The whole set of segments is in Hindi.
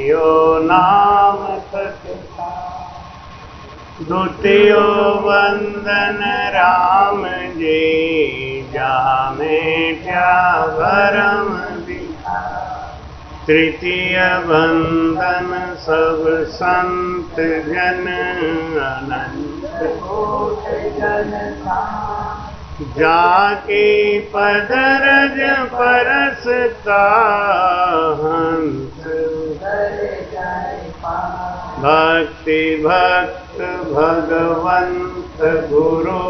यो नाम सतता। द्वितीयो वंदन राम जी, जहाँ मेट्या भरम दिखा। तृतीय वंदन सब संत जन, अनंत कोट जन था। जाके पदरज परसता, हंस भक्ति भक्त भगवंत गुरु,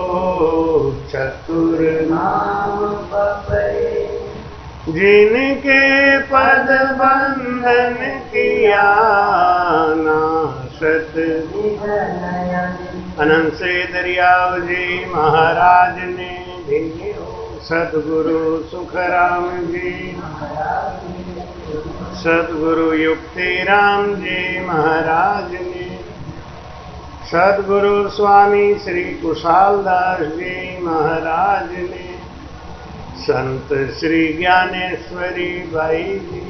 चतुर नाम बपे। जिनके पद बंधन किया, नाशत अनंत से दरियाव जी महाराज ने भिंगियो। सतगुरु सुखराम जी, सतगुरु युक्ति राम जी महाराज ने, सतगुरु स्वामी श्री कुशाल दास जी महाराज ने, संत श्री ज्ञानेश्वरी बाई जी।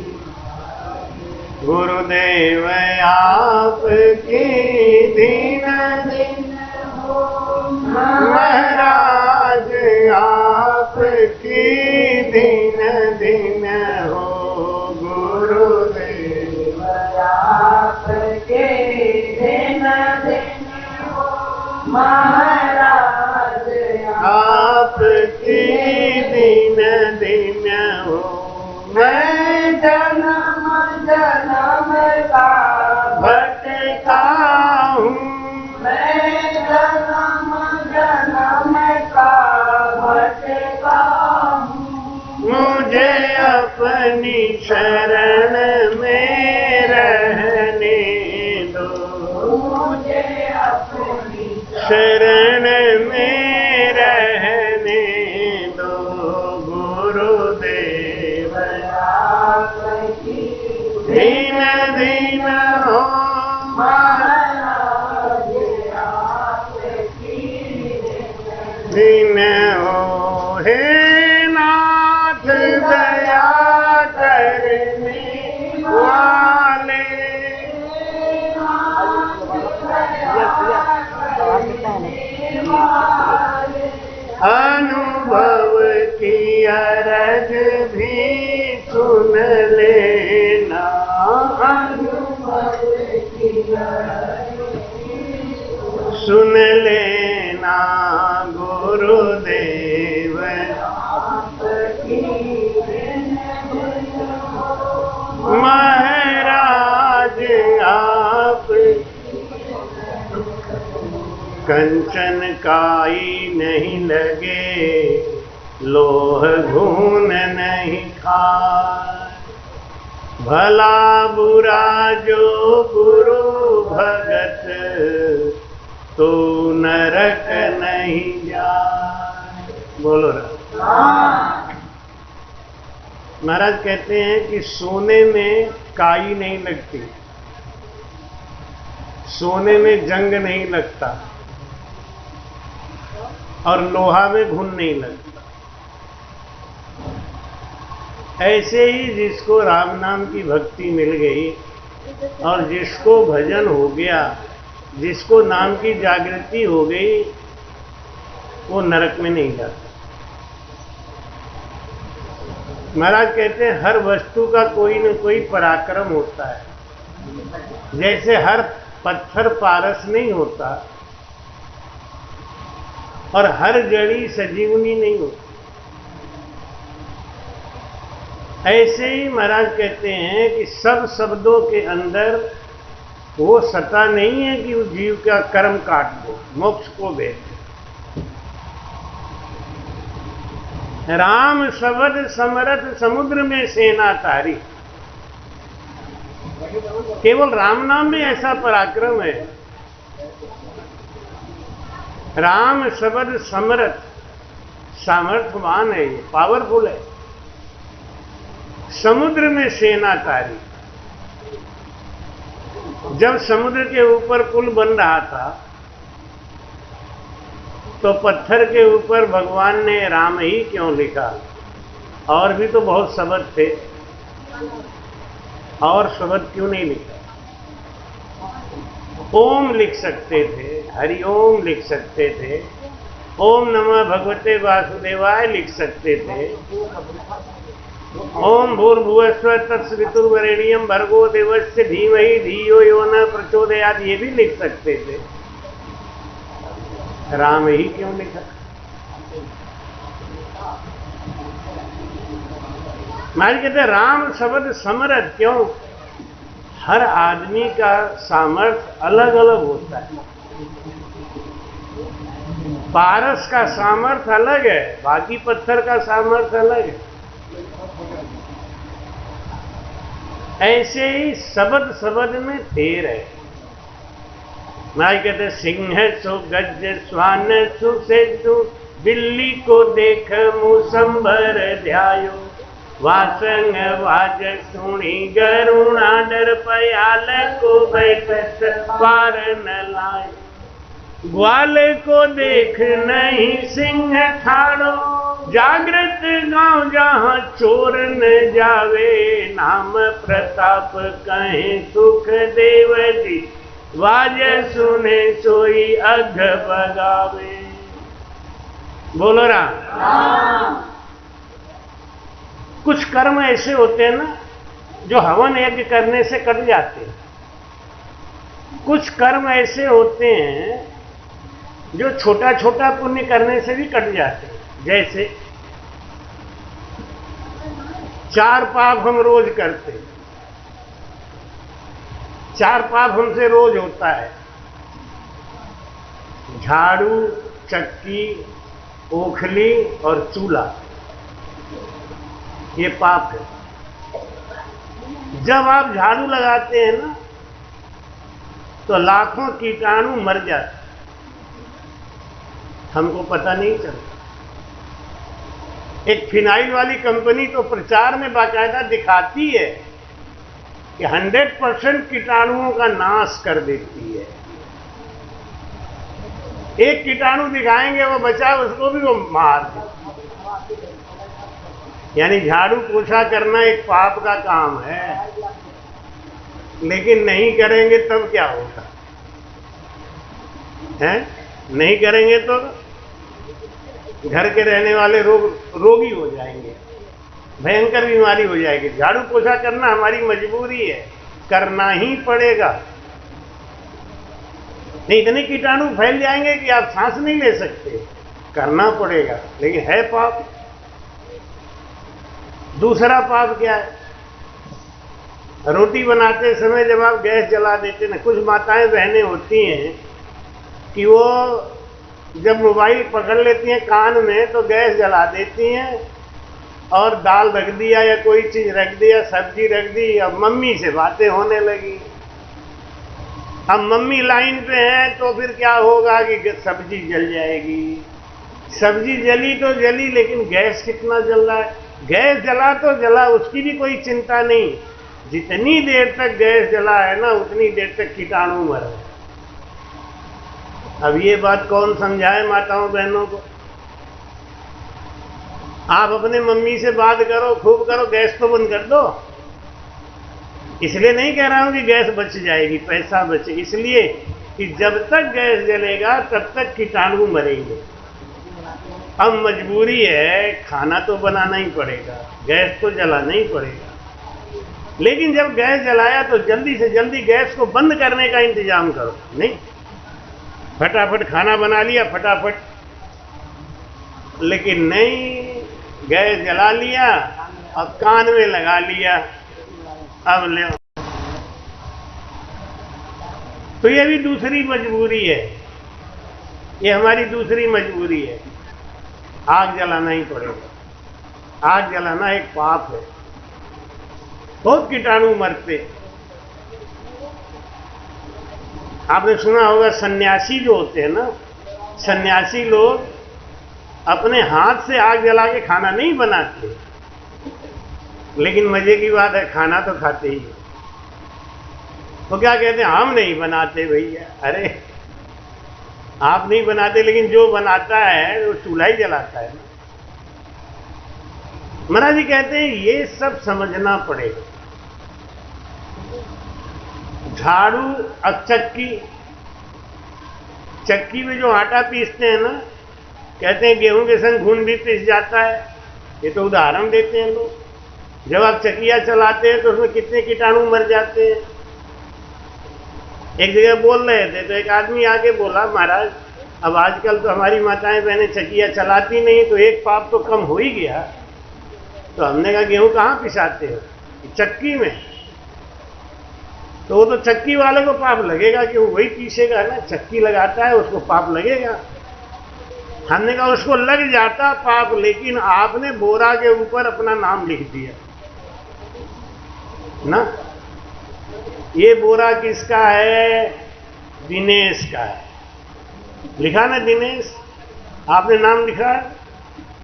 गुरुदेव आपकी दीन दीन हो, महाराज आपकी दीन दीन हो। गुरुदेव आपके दीन दीन हो, महाराज आपकी दीन दीन हो। मैं जन्म जन्म का भटका हूँ, मैं जन्म जन्म का भटका हूँ। मुझे अपनी शरण में रहने दो, मुझे अपनी शरण में रहने दो। गुरुदेव आपकी दीन दीन हो, महाराज आपकी दीन हो। हे नाथ दया करने वाले, अनुभव की अरज भी सुन लेना, अनुभव की अरज सुन लेना। गुरुदेव महाराज आप कंचन काई नहीं लगे, लोह घून नहीं खाए। भला बुरा जो गुरु भगत, तो नरक नहीं जाए। बोलो महाराज कहते हैं कि सोने में काई नहीं लगती, सोने में जंग नहीं लगता, और लोहा में घुन नहीं लगता। ऐसे ही जिसको राम नाम की भक्ति मिल गई और जिसको भजन हो गया, जिसको नाम की जागृति हो गई, वो नरक में नहीं जाता। महाराज कहते हैं हर वस्तु का कोई न कोई पराक्रम होता है। जैसे हर पत्थर पारस नहीं होता और हर जड़ी सजीवनी नहीं होती, ऐसे ही महाराज कहते हैं कि सब शब्दों के अंदर वो सत्ता नहीं है कि उस जीव का कर्म काट दो, मोक्ष को दे। राम शब्द समरथ समुद्र में सेना तारी। केवल राम नाम में ऐसा पराक्रम है। राम शब्द समरथ, सामर्थ्यवान है, ये पावरफुल है। समुद्र में सेना तारी। जब समुद्र के ऊपर पुल बन रहा था तो पत्थर के ऊपर भगवान ने राम ही क्यों लिखा? और भी तो बहुत शब्द थे, और शब्द क्यों नहीं लिखा? ओम लिख सकते थे, हरि ओम लिख सकते थे, ओम नमः भगवते वासुदेवाय लिख सकते थे, ओम भूर्भुवस्सुवः तत्सवितुर्वरेण्यं भर्गो देवस्य धीमहि धियो यो न प्रचोदयात्, ये भी लिख सकते थे। राम ही क्यों लिखा? महाराज कहते राम शब्द समर्थ क्यों? हर आदमी का सामर्थ्य अलग अलग होता है। पारस का सामर्थ्य अलग है, बाकी पत्थर का सामर्थ्य अलग है। ऐसे ही शब्द शब्द में फेर है। महाराज कहते सिंह सो गज स्वान सुसेतु, बिल्ली को देख मुसंबर ध्यायो, वासंग वाज सुनी गरुणा डर पयाल को बैठत पार न लाए, ग्वाल को देख नहीं सिंह ठाड़ो, जागृत गांव जहां चोर न जावे, नाम प्रताप कहे सुख देव जी, वाज सुने सोई अघ बगावे। बोलो राम। कुछ कर्म ऐसे होते हैं ना जो हवन यज्ञ करने से कट जाते हैं। कुछ कर्म ऐसे होते हैं जो छोटा छोटा पुण्य करने से भी कट जाते हैं। जैसे 4 पाप हम रोज करते हैं, 4 पाप हमसे रोज होता है। झाड़ू, चक्की, ओखली और चूल्हा, ये पाप है। जब आप झाड़ू लगाते हैं ना तो लाखों कीटाणु मर जाते, हमको पता नहीं चलता। एक फिनाइल वाली कंपनी तो प्रचार में बाकायदा दिखाती है कि 100% कीटाणुओं का नाश कर देती है। एक कीटाणु दिखाएंगे वो बचा, उसको भी वो मार दे। यानी झाड़ू पोछा करना एक पाप का काम है, लेकिन नहीं करेंगे तब क्या होगा? हैं? नहीं करेंगे तो घर के रहने वाले रोगी हो जाएंगे, भयंकर बीमारी हो जाएगी। झाड़ू पोछा करना हमारी मजबूरी है, करना ही पड़ेगा, नहीं इतने कीटाणु फैल जाएंगे कि आप सांस नहीं ले सकते। करना पड़ेगा, लेकिन है पाप। दूसरा पाप क्या है? रोटी बनाते समय जब आप गैस जला देते ना, कुछ माताएं बहनें होती हैं कि वो जब मोबाइल पकड़ लेती हैं कान में तो गैस जला देती हैं और दाल रख दिया या कोई चीज रख दिया, सब्जी रख दी, अब मम्मी से बातें होने लगी। अब मम्मी लाइन पे है तो फिर क्या होगा कि सब्जी जल जाएगी। सब्जी जली तो जली, लेकिन गैस कितना जल रहा है? गैस जला तो जला, उसकी भी कोई चिंता नहीं। जितनी देर तक गैस जला है ना उतनी देर तक कीटाणु मर रहे। अब ये बात कौन समझाए माताओं बहनों को? आप अपने मम्मी से बात करो, खूब करो, गैस तो बंद कर दो। इसलिए नहीं कह रहा हूं कि गैस बच जाएगी, पैसा बचे, इसलिए कि जब तक गैस जलेगा तब तक कीटाणु मरेंगे। अब मजबूरी है, खाना तो बनाना ही पड़ेगा, गैस तो जलाना ही पड़ेगा। लेकिन जब गैस जलाया तो जल्दी से जल्दी गैस को बंद करने का इंतजाम करो। नहीं, फटाफट खाना बना लिया फटाफट, लेकिन नहीं, गैस जला लिया और कान में लगा लिया, अब ले। तो ये भी दूसरी मजबूरी है, ये हमारी दूसरी मजबूरी है। आग जलाना ही पड़ेगा। आग जलाना एक पाप है, बहुत कीटाणु मरते। आपने सुना होगा सन्यासी जो होते हैं ना, सन्यासी लोग अपने हाथ से आग जला के खाना नहीं बनाते, लेकिन मजे की बात है खाना तो खाते ही। तो क्या कहते हैं, हम नहीं बनाते भैया। अरे आप नहीं बनाते, लेकिन जो बनाता है वो चूल्हा ही जलाता है। महाराज जी कहते हैं ये सब समझना पड़ेगा। झाड़ू, चक्की, चक्की में जो आटा पीसते हैं ना, कहते हैं गेहूं के संग घून भी पीस जाता है। ये तो उदाहरण देते हैं लोग। जब आप चकिया चलाते हैं तो उसमें कितने कीटाणु मर जाते हैं। एक जगह बोल रहे थे तो एक आदमी आके बोला, महाराज अब आजकल तो हमारी माताएं बहनें चकिया चलाती नहीं, तो एक पाप तो कम हो ही गया। तो हमने कहा गेहूं कहाँ पिसाते हो? चक्की में। तो वो तो चक्की वाले को पाप लगेगा कि वो वही पीसेगा ना, चक्की लगाता है उसको पाप लगेगा। हमने कहा उसको लग जाता पाप, लेकिन आपने बोरा के ऊपर अपना नाम लिख दिया ना। ये बोरा किसका है? दिनेश का है। लिखा ना दिनेश, आपने नाम लिखा है।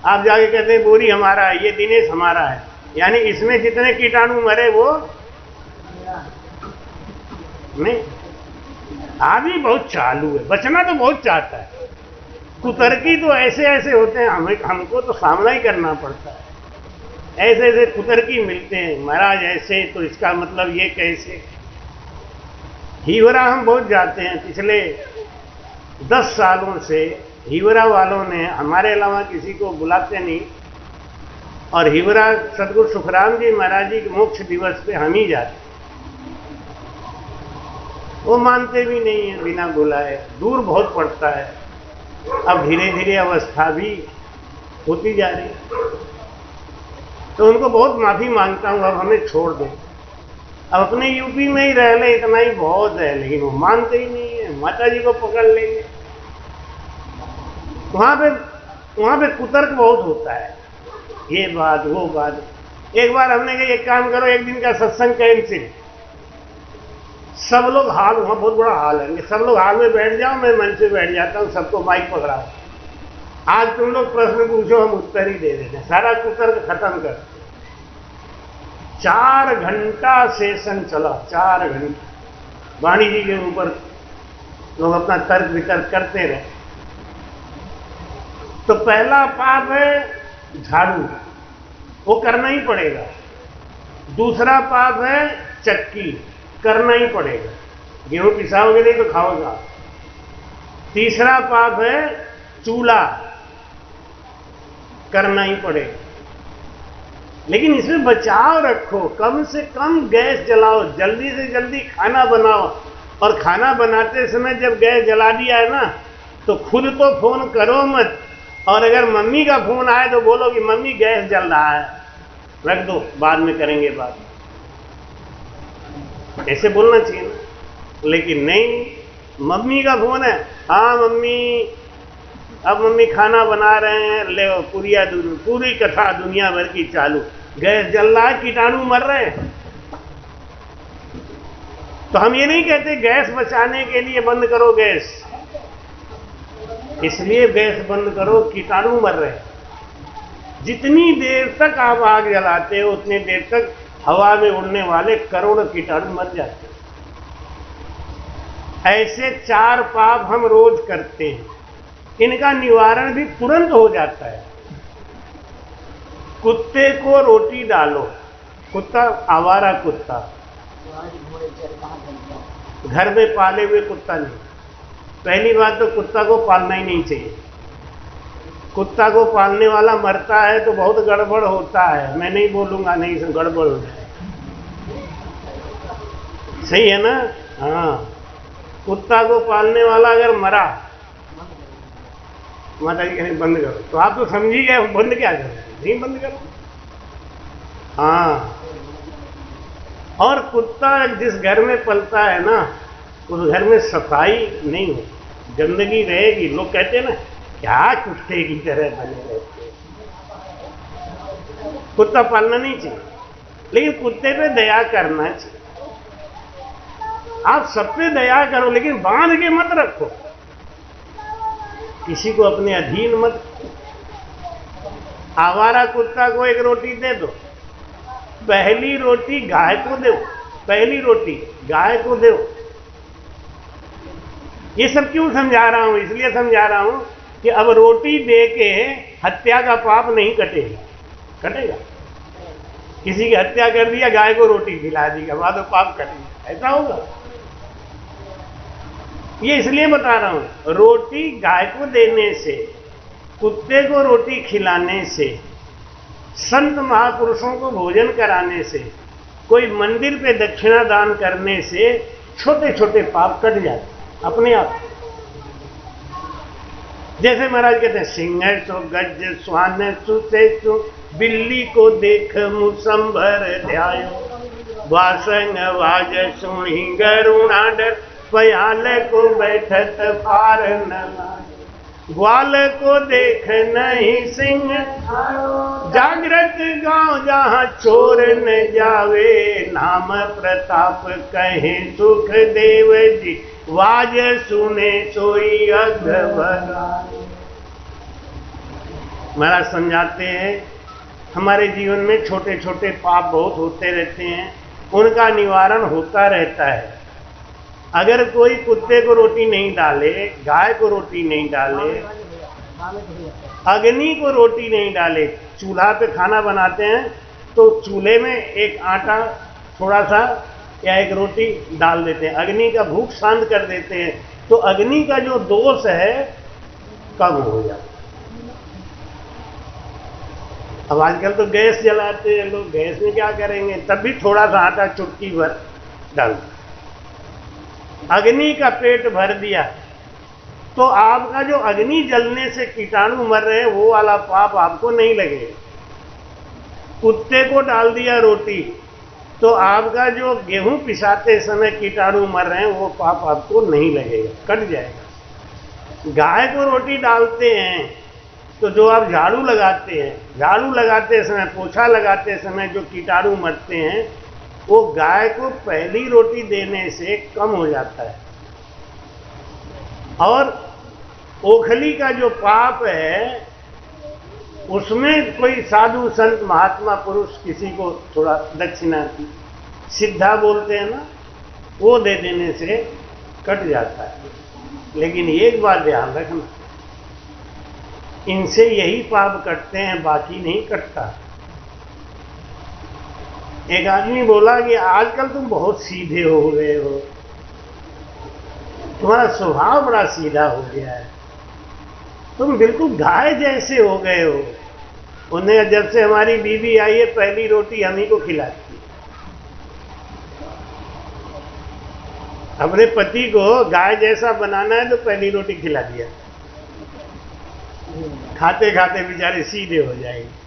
आप जाके कहते हैं बोरी हमारा है, ये दिनेश हमारा है, यानी इसमें जितने कीटाणु मरे वो नहीं। आदमी बहुत चालू है, बचना तो बहुत चाहता है। कुतर्की तो ऐसे ऐसे होते हैं, हमको तो सामना ही करना पड़ता है। ऐसे ऐसे कुतर्की मिलते हैं, महाराज ऐसे तो इसका मतलब ये कैसे। हीवरा हम बहुत जाते हैं। पिछले 10 सालों से हीवरा वालों ने हमारे अलावा किसी को बुलाते नहीं, और हीवरा सदगुरु सुखराम जी महाराज जी के मोक्ष दिवस पे हम ही जाते। वो मानते भी नहीं है बिना बुलाए, दूर बहुत पड़ता है। अब धीरे धीरे अवस्था भी होती जा रही है, तो उनको बहुत माफी मांगता हूं, अब हमें छोड़ दो, अब अपने यूपी में ही रह ले, इतना ही बहुत है। लेकिन वो मानते ही नहीं है, माता जी को पकड़ लेंगे। वहां पे कुतर्क बहुत होता है, ये बात वो बात। एक बार हमने कहा एक काम करो, एक दिन का सत्संग कैंसिल। सब लोग हाल, वहां बहुत बड़ा हाल है, सब लोग हाल में बैठ जाओ, मैं मंच पे बैठ जाता हूं, सबको माइक पकड़ाओ, आज तुम लोग प्रश्न पूछो, हम उत्तर ही दे देते हैं, सारा कुतर्क खत्म कर। 4 घंटा सेशन चला, 4 घंटा वाणी जी के ऊपर लोग अपना तर्क वितर्क करते रहे। तो पहला पाप है झाड़ू, वो करना ही पड़ेगा। दूसरा पाप है चक्की, करना ही पड़ेगा, गेहूं पिसाओगे नहीं तो खाओगा। तीसरा पाप है चूल्हा, करना ही पड़ेगा। लेकिन इसमें बचाव रखो, कम से कम गैस जलाओ, जल्दी से जल्दी खाना बनाओ। और खाना बनाते समय जब गैस जला दिया है ना, तो खुद तो फोन करो मत, और अगर मम्मी का फोन आए तो बोलो कि मम्मी गैस जल रहा है, रख दो, बाद में करेंगे बात। ऐसे बोलना चाहिए ना, लेकिन नहीं, मम्मी का फोन है, हाँ मम्मी, अब मम्मी खाना बना रहे हैं, ले पूरी कथा दुनिया भर की चालू, गैस जल रहा है, कीटाणु मर रहे हैं। तो हम ये नहीं कहते गैस बचाने के लिए बंद करो गैस, इसलिए गैस बंद करो, कीटाणु मर रहे हैं। जितनी देर तक आप आग जलाते हो उतनी देर तक हवा में उड़ने वाले करोड़ों कीटाणु मर जाते हैं। ऐसे 4 पाप हम रोज करते हैं, इनका निवारण भी तुरंत हो जाता है। कुत्ते को रोटी डालो, कुत्ता आवारा कुत्ता, घर में पाले हुए कुत्ता नहीं। पहली बात तो कुत्ता को पालना ही नहीं चाहिए। कुत्ता को पालने वाला मरता है तो बहुत गड़बड़ होता है, मैं नहीं बोलूंगा नहीं से गड़बड़ हो जाए, सही है ना। हाँ, कुत्ता को पालने वाला अगर मरा, माता जी कहें बंद करो, तो आप तो समझ ही गए बंद क्या करो, नहीं बंद करो। हाँ, और कुत्ता जिस घर में पलता है ना, उस घर में सफाई नहीं होती, गंदगी रहेगी। लोग कहते हैं ना, क्या कुत्ते की तरह बने रहते। कुत्ता पालना नहीं चाहिए, लेकिन कुत्ते पे दया करना चाहिए। आप सब पे दया करो, लेकिन बांध के मत रखो, किसी को अपने अधीन मत। आवारा कुत्ता को एक रोटी दे दो, पहली रोटी गाय को दो, पहली रोटी गाय को दो। ये सब क्यों समझा रहा हूं? इसलिए समझा रहा हूं कि अब रोटी दे के हत्या का पाप नहीं कटेगा। कटेगा? किसी की हत्या कर दिया, गाय को रोटी खिला दी, बाद में पाप कटेगा, ऐसा होगा? ये इसलिए बता रहा हूं, रोटी गाय को देने से, कुत्ते को रोटी खिलाने से, संत महापुरुषों को भोजन कराने से, कोई मंदिर पे दक्षिणा दान करने से छोटे छोटे पाप कट जाते अपने आप। जैसे महाराज कहते हैं, सिंह सो गज स्वान सुते सु, बिल्ली को देख मुसंबर ध्यायो, वासंग वाज सुनी गरुणा डर, पयाल को बैठत पार न लाय, ग्वाल को देख नहीं सिंह, जागृत गांव जहां चोर न जावे, नाम प्रताप कहे सुख देव जी, वाज सुने सोई अघ भगाए। महाराज समझाते हैं, हमारे जीवन में छोटे छोटे पाप बहुत होते रहते हैं, उनका निवारण होता रहता है। अगर कोई कुत्ते को रोटी नहीं डाले, गाय को रोटी नहीं डाले, अग्नि को रोटी नहीं डाले, चूल्हा पे खाना बनाते हैं तो चूल्हे में एक आटा थोड़ा सा या एक रोटी डाल देते हैं, अग्नि का भूख शांत कर देते हैं, तो अग्नि का जो दोष है कम हो जाता है। अब आजकल तो गैस जलाते हैं लोग, गैस में क्या करेंगे, तब भी थोड़ा सा आटा चुटकी भर डाल, अग्नि का पेट भर दिया, तो आपका जो अग्नि जलने से कीटाणु मर रहे हैं वो वाला पाप आपको नहीं लगेगा। कुत्ते को डाल दिया रोटी, तो आपका जो गेहूं पिसाते समय कीटाणु मर रहे हैं वो पाप आपको नहीं लगेगा, कट जाएगा। गाय को रोटी डालते हैं तो जो आप झाड़ू लगाते हैं, झाड़ू लगाते समय, पोछा लगाते समय जो कीटाणु मरते हैं वो गाय को पहली रोटी देने से कम हो जाता है। और ओखली का जो पाप है उसमें कोई साधु संत महात्मा पुरुष किसी को थोड़ा दक्षिणा की, सिद्धा बोलते हैं ना, वो दे देने से कट जाता है। लेकिन एक बात ध्यान रखना, इनसे यही पाप कटते हैं, बाकी नहीं कटता। एक आदमी बोला कि आजकल तुम बहुत सीधे हो गए हो, तुम्हारा स्वभाव बड़ा सीधा हो गया है, तुम बिल्कुल गाय जैसे हो गए हो। उन्हें जब से हमारी बीवी आई है पहली रोटी हम ही को खिलाती है। अपने पति को गाय जैसा बनाना है तो पहली रोटी खिला दिया, खाते खाते बेचारे सीधे हो जाएंगे।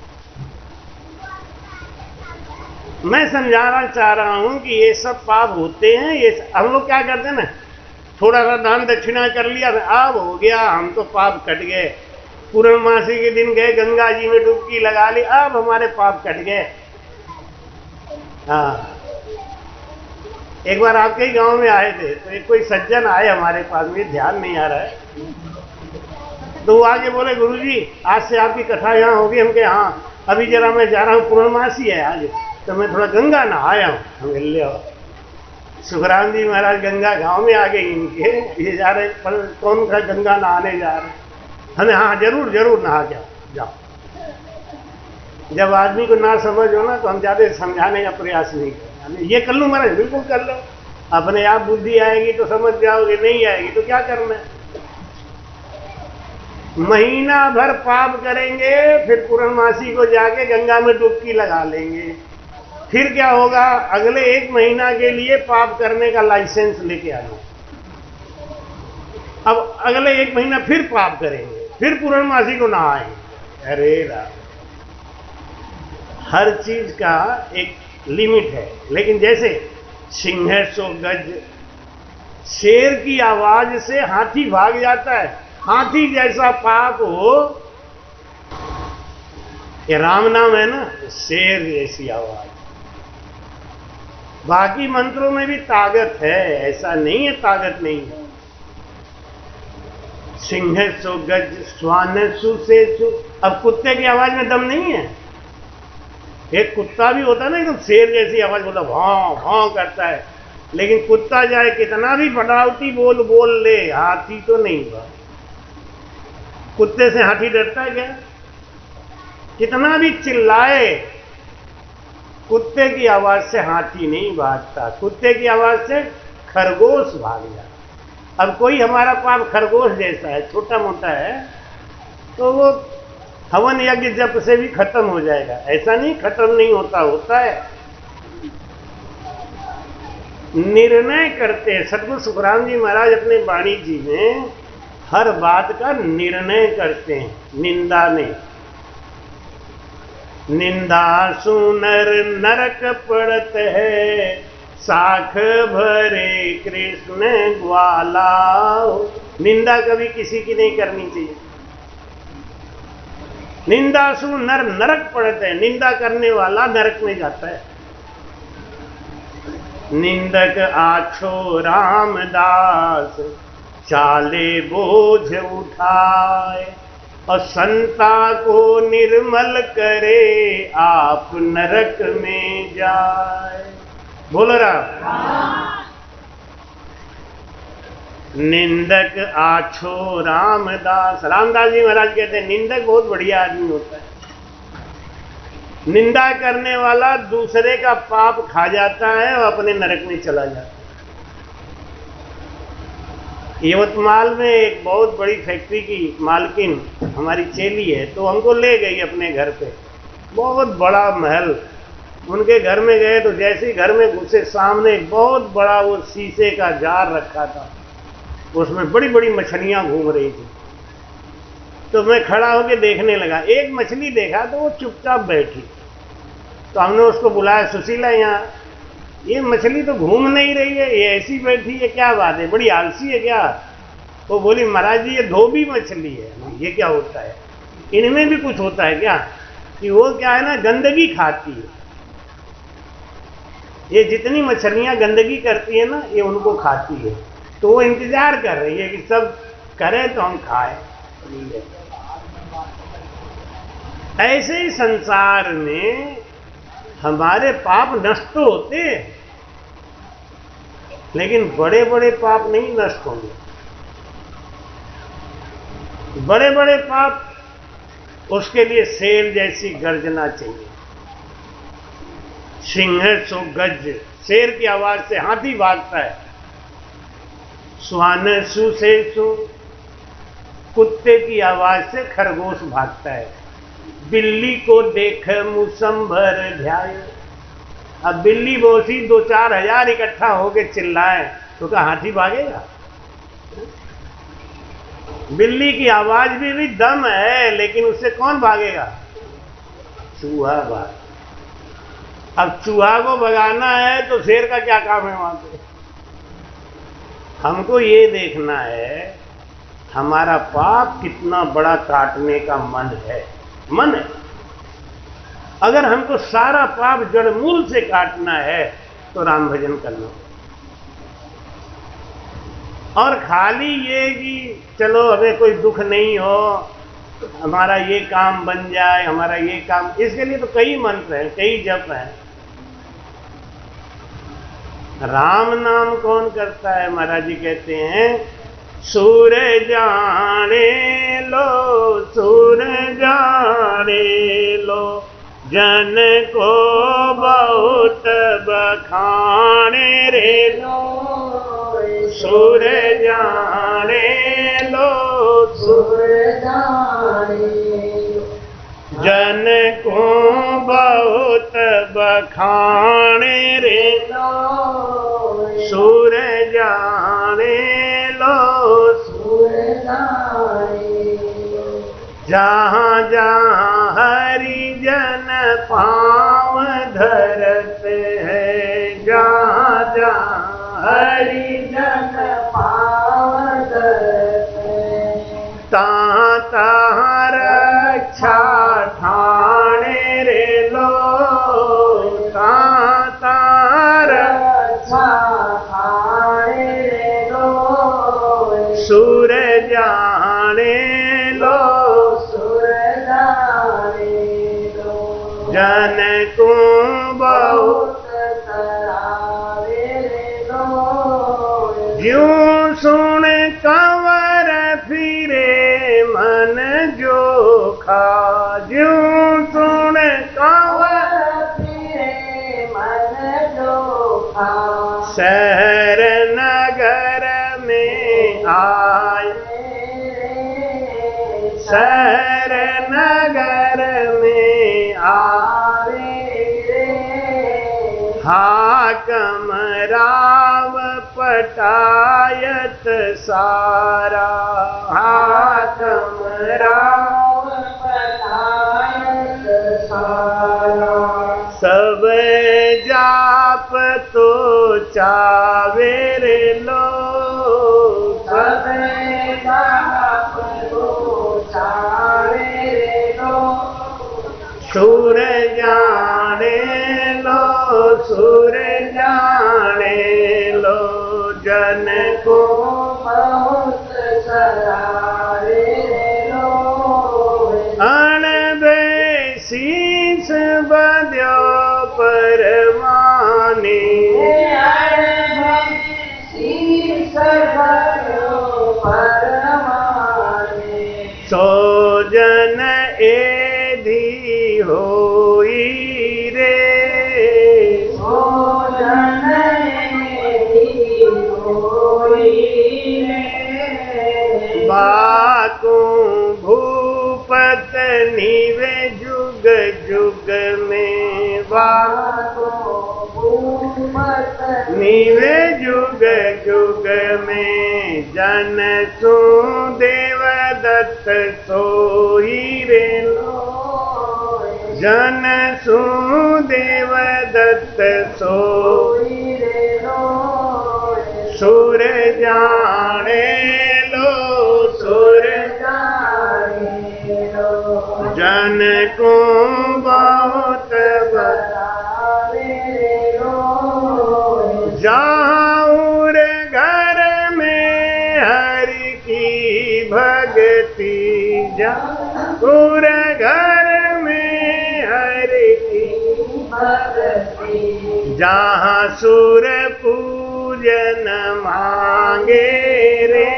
मैं समझाना चाह रहा हूं कि ये सब पाप होते हैं। ये हम लोग क्या करते हैं ना, थोड़ा सा दान दक्षिणा कर लिया, अब हो गया, हम तो पाप कट गए। पूर्णमासी के दिन गए गंगा जी में डुबकी लगा ली, अब हमारे पाप कट गए। हाँ, एक बार आपके ही गांव में आए थे तो एक कोई सज्जन आए हमारे पास, में ध्यान नहीं आ रहा है, तो वो आगे बोले, गुरुजी आज से आपकी कथा यहाँ होगी। हम कहे हाँ, अभी जरा मैं जा रहा हूँ, पूर्णमासी है आज, तो मैं थोड़ा गंगा नहाया हूँ। हम ले आओ, सुखराम जी महाराज गंगा गांव में आ गए इनके, ये जा रहे, पर कौन सा गंगा नहाने जा रहे? हमें हाँ जरूर जरूर नहा जाओ। जब आदमी को ना समझ हो ना तो हम ज्यादा समझाने का प्रयास नहीं करते। ये कर लूँ महाराज, बिल्कुल कर लो, अपने आप बुद्धि आएगी तो समझ जाओगे, नहीं आएगी तो क्या करना है। महीना भर पाप करेंगे, फिर पूर्णमासी को जाके गंगा में डुबकी लगा लेंगे, फिर क्या होगा, अगले 1 महीना के लिए पाप करने का लाइसेंस लेके आ लो। अब अगले 1 महीना फिर पाप करेंगे, फिर पूर्णमासी को नहाएंगे। अरे राम, हर चीज का एक लिमिट है। लेकिन जैसे सिंह सो गज, शेर की आवाज से हाथी भाग जाता है, हाथी जैसा पाप हो, ये राम नाम है ना, शेर जैसी आवाज। बाकी मंत्रों में भी ताकत है, ऐसा नहीं है ताकत नहीं है। सिंह सो गज स्वान सु से सु, अब कुत्ते की आवाज में दम नहीं है। एक कुत्ता भी होता है ना एकदम शेर जैसी आवाज, बोला भां भां करता है, लेकिन कुत्ता जाए कितना भी बनावटी बोल ले, हाथी तो नहीं हुआ। कुत्ते से हाथी डरता है क्या? कितना भी चिल्लाए, कुत्ते की आवाज से हाथी नहीं भागता, कुत्ते की आवाज से खरगोश भाग जाता। अब कोई हमारा पाप खरगोश जैसा है, छोटा मोटा है, तो वो हवन यज्ञ जप से भी खत्म हो जाएगा। ऐसा नहीं खत्म नहीं होता, होता है। निर्णय करते हैं सतगुरु सुखराम जी महाराज अपने वाणी जी में हर बात का निर्णय करते हैं, निंदा नहीं। निंदा सुनर नरक पड़त है, साख भरे कृष्ण ग्वाला। निंदा कभी किसी की नहीं करनी चाहिए। निंदा सु नर नरक पड़त है, निंदा करने वाला नरक में जाता है। निंदक आछो रामदास, चाले बोझ उठाए, और संता को निर्मल करे, आप नरक में जाए। बोलो राम। निंदक आछो रामदास। रामदास जी महाराज कहते हैं निंदक बहुत बढ़िया आदमी होता है। निंदा करने वाला दूसरे का पाप खा जाता है और अपने नरक में चला जाता है। यवतमाल में एक बहुत बड़ी फैक्ट्री की मालकिन हमारी चेली है, तो हमको ले गई अपने घर पे। बहुत बड़ा महल। उनके घर में गए तो जैसे ही घर में घुसे, सामने एक बहुत बड़ा वो शीशे का जार रखा था, उसमें बड़ी बड़ी मछलियां घूम रही थी। तो मैं खड़ा होकर देखने लगा। एक मछली देखा तो वो चुपचाप बैठी। तो हमने उसको बुलाया, सुशीला यहाँ ये मछली तो घूम नहीं रही है, ये ऐसी बैठी है, क्या बात है, बड़ी आलसी है क्या? वो बोली महाराज जी ये धोबी मछली है। ये क्या होता है? इनमें भी कुछ होता है क्या? कि वो क्या है ना, गंदगी खाती है। ये जितनी मछलियां गंदगी करती है ना, ये उनको खाती है। तो वो इंतजार कर रही है कि सब करें तो हम खाएं। ऐसे ही संसार में हमारे पाप नष्ट तो होते हैं, लेकिन बड़े बड़े पाप नहीं नष्ट होंगे। बड़े बड़े पाप, उसके लिए शेर जैसी गर्जना चाहिए। सिंह सो गज, शेर की आवाज से हाथी भागता है। स्वान सु से सु, कुत्ते की आवाज से खरगोश भागता है। बिल्ली को देख मुसंबर ध्याय। अब बिल्ली बोसी 2-4 हजार इकट्ठा होके चिल्लाए तो क्या हाथी भागेगा? बिल्ली की आवाज में भी दम है, लेकिन उससे कौन भागेगा? चूहा भाग। अब चूहा को भगाना है तो शेर का क्या काम है वहां पे? हमको ये देखना है हमारा पाप कितना बड़ा काटने का मन है। मन है। अगर हमको सारा पाप जड़ मूल से काटना है तो राम भजन करना। और खाली ये कि चलो हमें कोई दुख नहीं हो, हमारा ये काम बन जाए, हमारा ये काम, इसके लिए तो कई मंत्र हैं, कई जप हैं। राम नाम कौन करता है? महाराज जी कहते हैं सूर जाने लो, सूर जाने लो, जन को बहुत बखाने रे लो। सूर जाने लो, सूर जाने लो, जन को बहुत बखाने रे लो। सूर जाने लो, सूर जाने लो, जहाँ जहाँ हरि जन पाँव धरत है, जहाँ जहाँ हरि जन पाँव धरत है, तहाँ तहाँ रक्षा ठाणे रे लो। तहाँ तहाँ रक्षा ठाणे रे लो। सूर जाने लो, सूर जाने लो, जन को बहुत करावे रे लो। ज्यों सुन कंवर फिरे मन जोखा, ज्यों सुन कंवर फिरे मन जोखा। शहर नगर में आए, शहर नगर में आए, हाकम राव पटायत सारा, हाकम राव पटायत सारा, सब जाप तो चावेर लोग, सब जाप तो चावेर लोग, सुर जाने लो, सुर जाने लो, जन को बहुत सरारे लो, अणबे शीस बद्यो परमाने, अणबे शीस बद्यो परमाने, सो जन एधी होई रे, सो जन एधी होई रे, बाको भूपत नीवे जुग जुग में, बाको भूपत नीवे जुग जुग में, जन सु देवदत्त सोई रे लो, जन सु देवदत्त सोई रे लो, सुर जाने लो, सुर जाने लो, जन को बहुत बतावे लो, जाऊर घर में हरि की भक्ति, जाऊर घर में हरि की भक्ति, जहाँ सुर पूजन मांगे रे,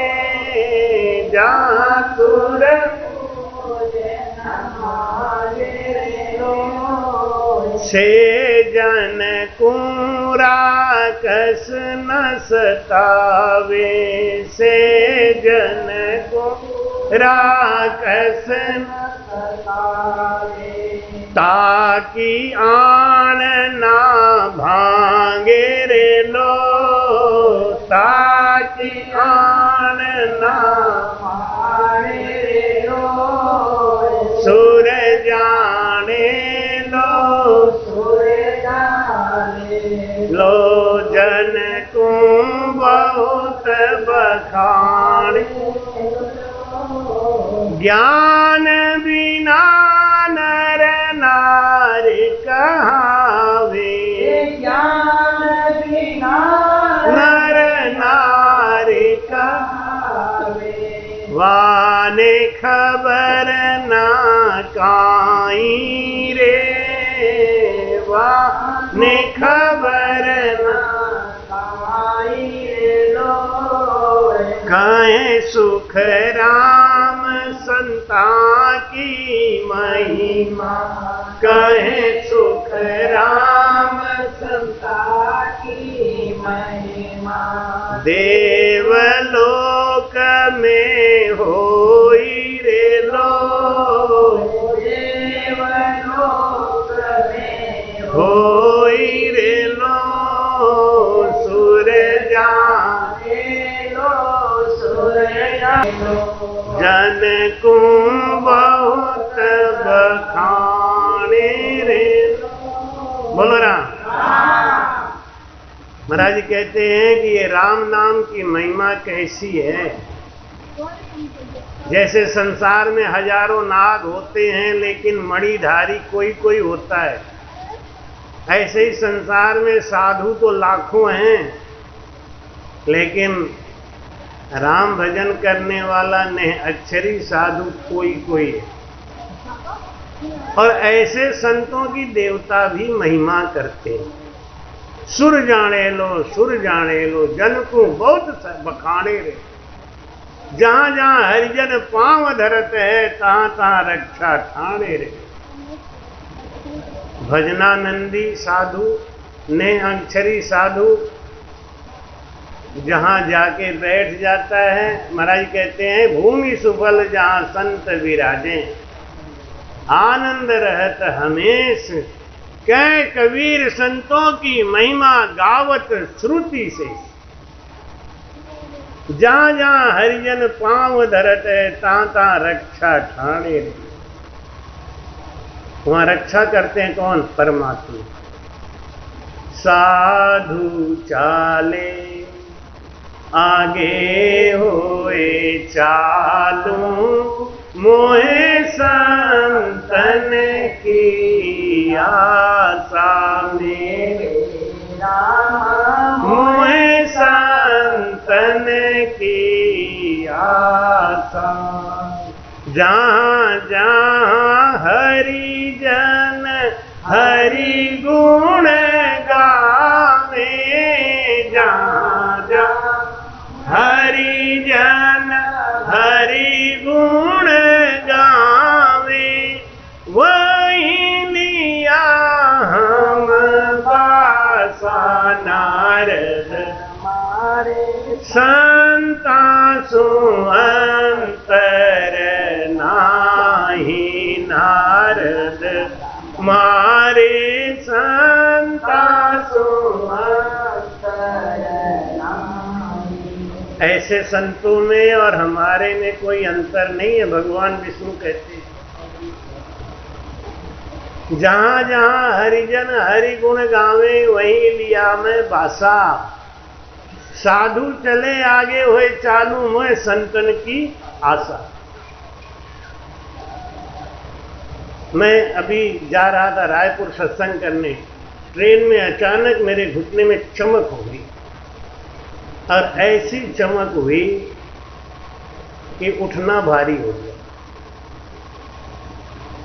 जहाँ सुर पूजन मांगे रे, से जन को राकस न सतावे, से जन को राकस न सतावे, ताकि आन ना भांगे रे लो, ताकि आन ना भांगे रे लो, सुर जाने लो, सुर जाने लो, जन को बहुत बखाने, ज्ञान बिना नर नारी कहावे, ज्ञान बिना नर नारी कहावे, वाने खबर ना काई रे, वाने खबर ना काई रे लो, कहे सुख राम संता की महिमा, कहे सुख राम संता की महिमा, देवलोक में होई रे लो, देवलोक में होई रे लो, सुर जाने लो, सुर जाने लो, जन को बहुत बखाने रे। बोलो राम। महाराज जी कहते हैं कि ये राम नाम की महिमा कैसी है। जैसे संसार में हजारों नाग होते हैं लेकिन मणिधारी कोई कोई होता है, ऐसे ही संसार में साधु तो लाखों हैं लेकिन राम भजन करने वाला ने अक्षरी साधु कोई कोई है। और ऐसे संतों की देवता भी महिमा करते हैं। सुर जाने लो, सुर जाने लो, जन को बहुत बखाने रे। जहां जहां हरिजन पांव धरत है तहां तहां रक्षा ठाणे रे। भजनानंदी साधु ने अक्षरी साधु जहां जाके बैठ जाता है। महाराज कहते हैं भूमि सुफल जहां संत विराजे, आनंद रहत हमेश। कै कबीर संतों की महिमा गावत श्रुति से। जहां जहां हरिजन पांव धरत है, ता ता रक्षा ठाणे। वहां रक्षा करते हैं कौन? परमात्मा। साधु चाले आगे होए चालू, मोहे संतन की आशा मेरे राम, मोहे संतन की आशा। जहाँ जहाँ हरि जन हरि गुण गावे, जहाँ जहाँ हरि जन हरि गुण गावे, वही लिया हम बासा नारद मारे। संता सो अंतर नाही नारद मारे, संता सो अंतर नाही। ऐसे संतों में और हमारे में कोई अंतर नहीं है। भगवान विष्णु कहते हैं जहां जहां हरिजन हरि गुण गावे, वहीं लिया मैं बासा। साधु चले आगे हुए चालू, मोह संतन की आशा। मैं अभी जा रहा था रायपुर सत्संग करने, ट्रेन में अचानक मेरे घुटने में चमक हो गई, और ऐसी चमक हुई कि उठना भारी हो गया।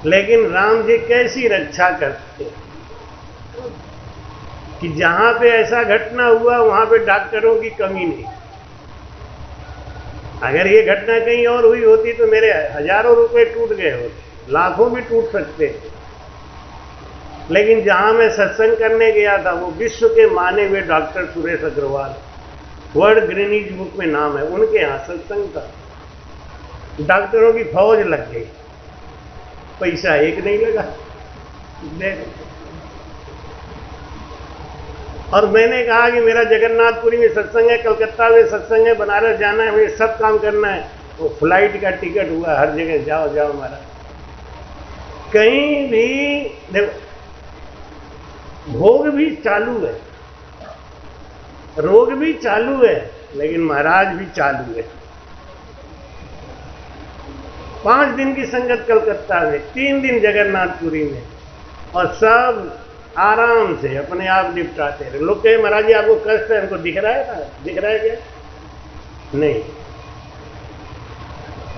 लेकिन राम जी कैसी रक्षा करते कि जहां पे ऐसा घटना हुआ वहां पे डॉक्टरों की कमी नहीं। अगर ये घटना कहीं और हुई होती तो मेरे हजारों रुपए टूट गए होते, लाखों भी टूट सकते थे। लेकिन जहां मैं सत्संग करने गया था, वो विश्व के माने हुए doctor Suresh Agrawal, world Guinness book में नाम है, उनके यहाँ सत्संग था। डॉक्टरों की फौज लग गई, पैसा एक नहीं लगा। और मैंने कहा कि मेरा जगन्नाथपुरी में सत्संग है, कलकत्ता में सत्संग है, बनारस जाना है, मुझे सब काम करना है। वो फ्लाइट का टिकट हुआ, हर जगह जाओ जाओ महाराज। कहीं भी देखो, भोग भी चालू है, रोग भी चालू है, लेकिन महाराज भी चालू है। 5 दिन की संगत कलकत्ता में, 3 दिन जगन्नाथपुरी में, और सब आराम से अपने आप निपटाते रहे। लोग कहे महाराज जी आपको कष्ट है, हमको दिख रहा है ना, दिख रहा है क्या? नहीं।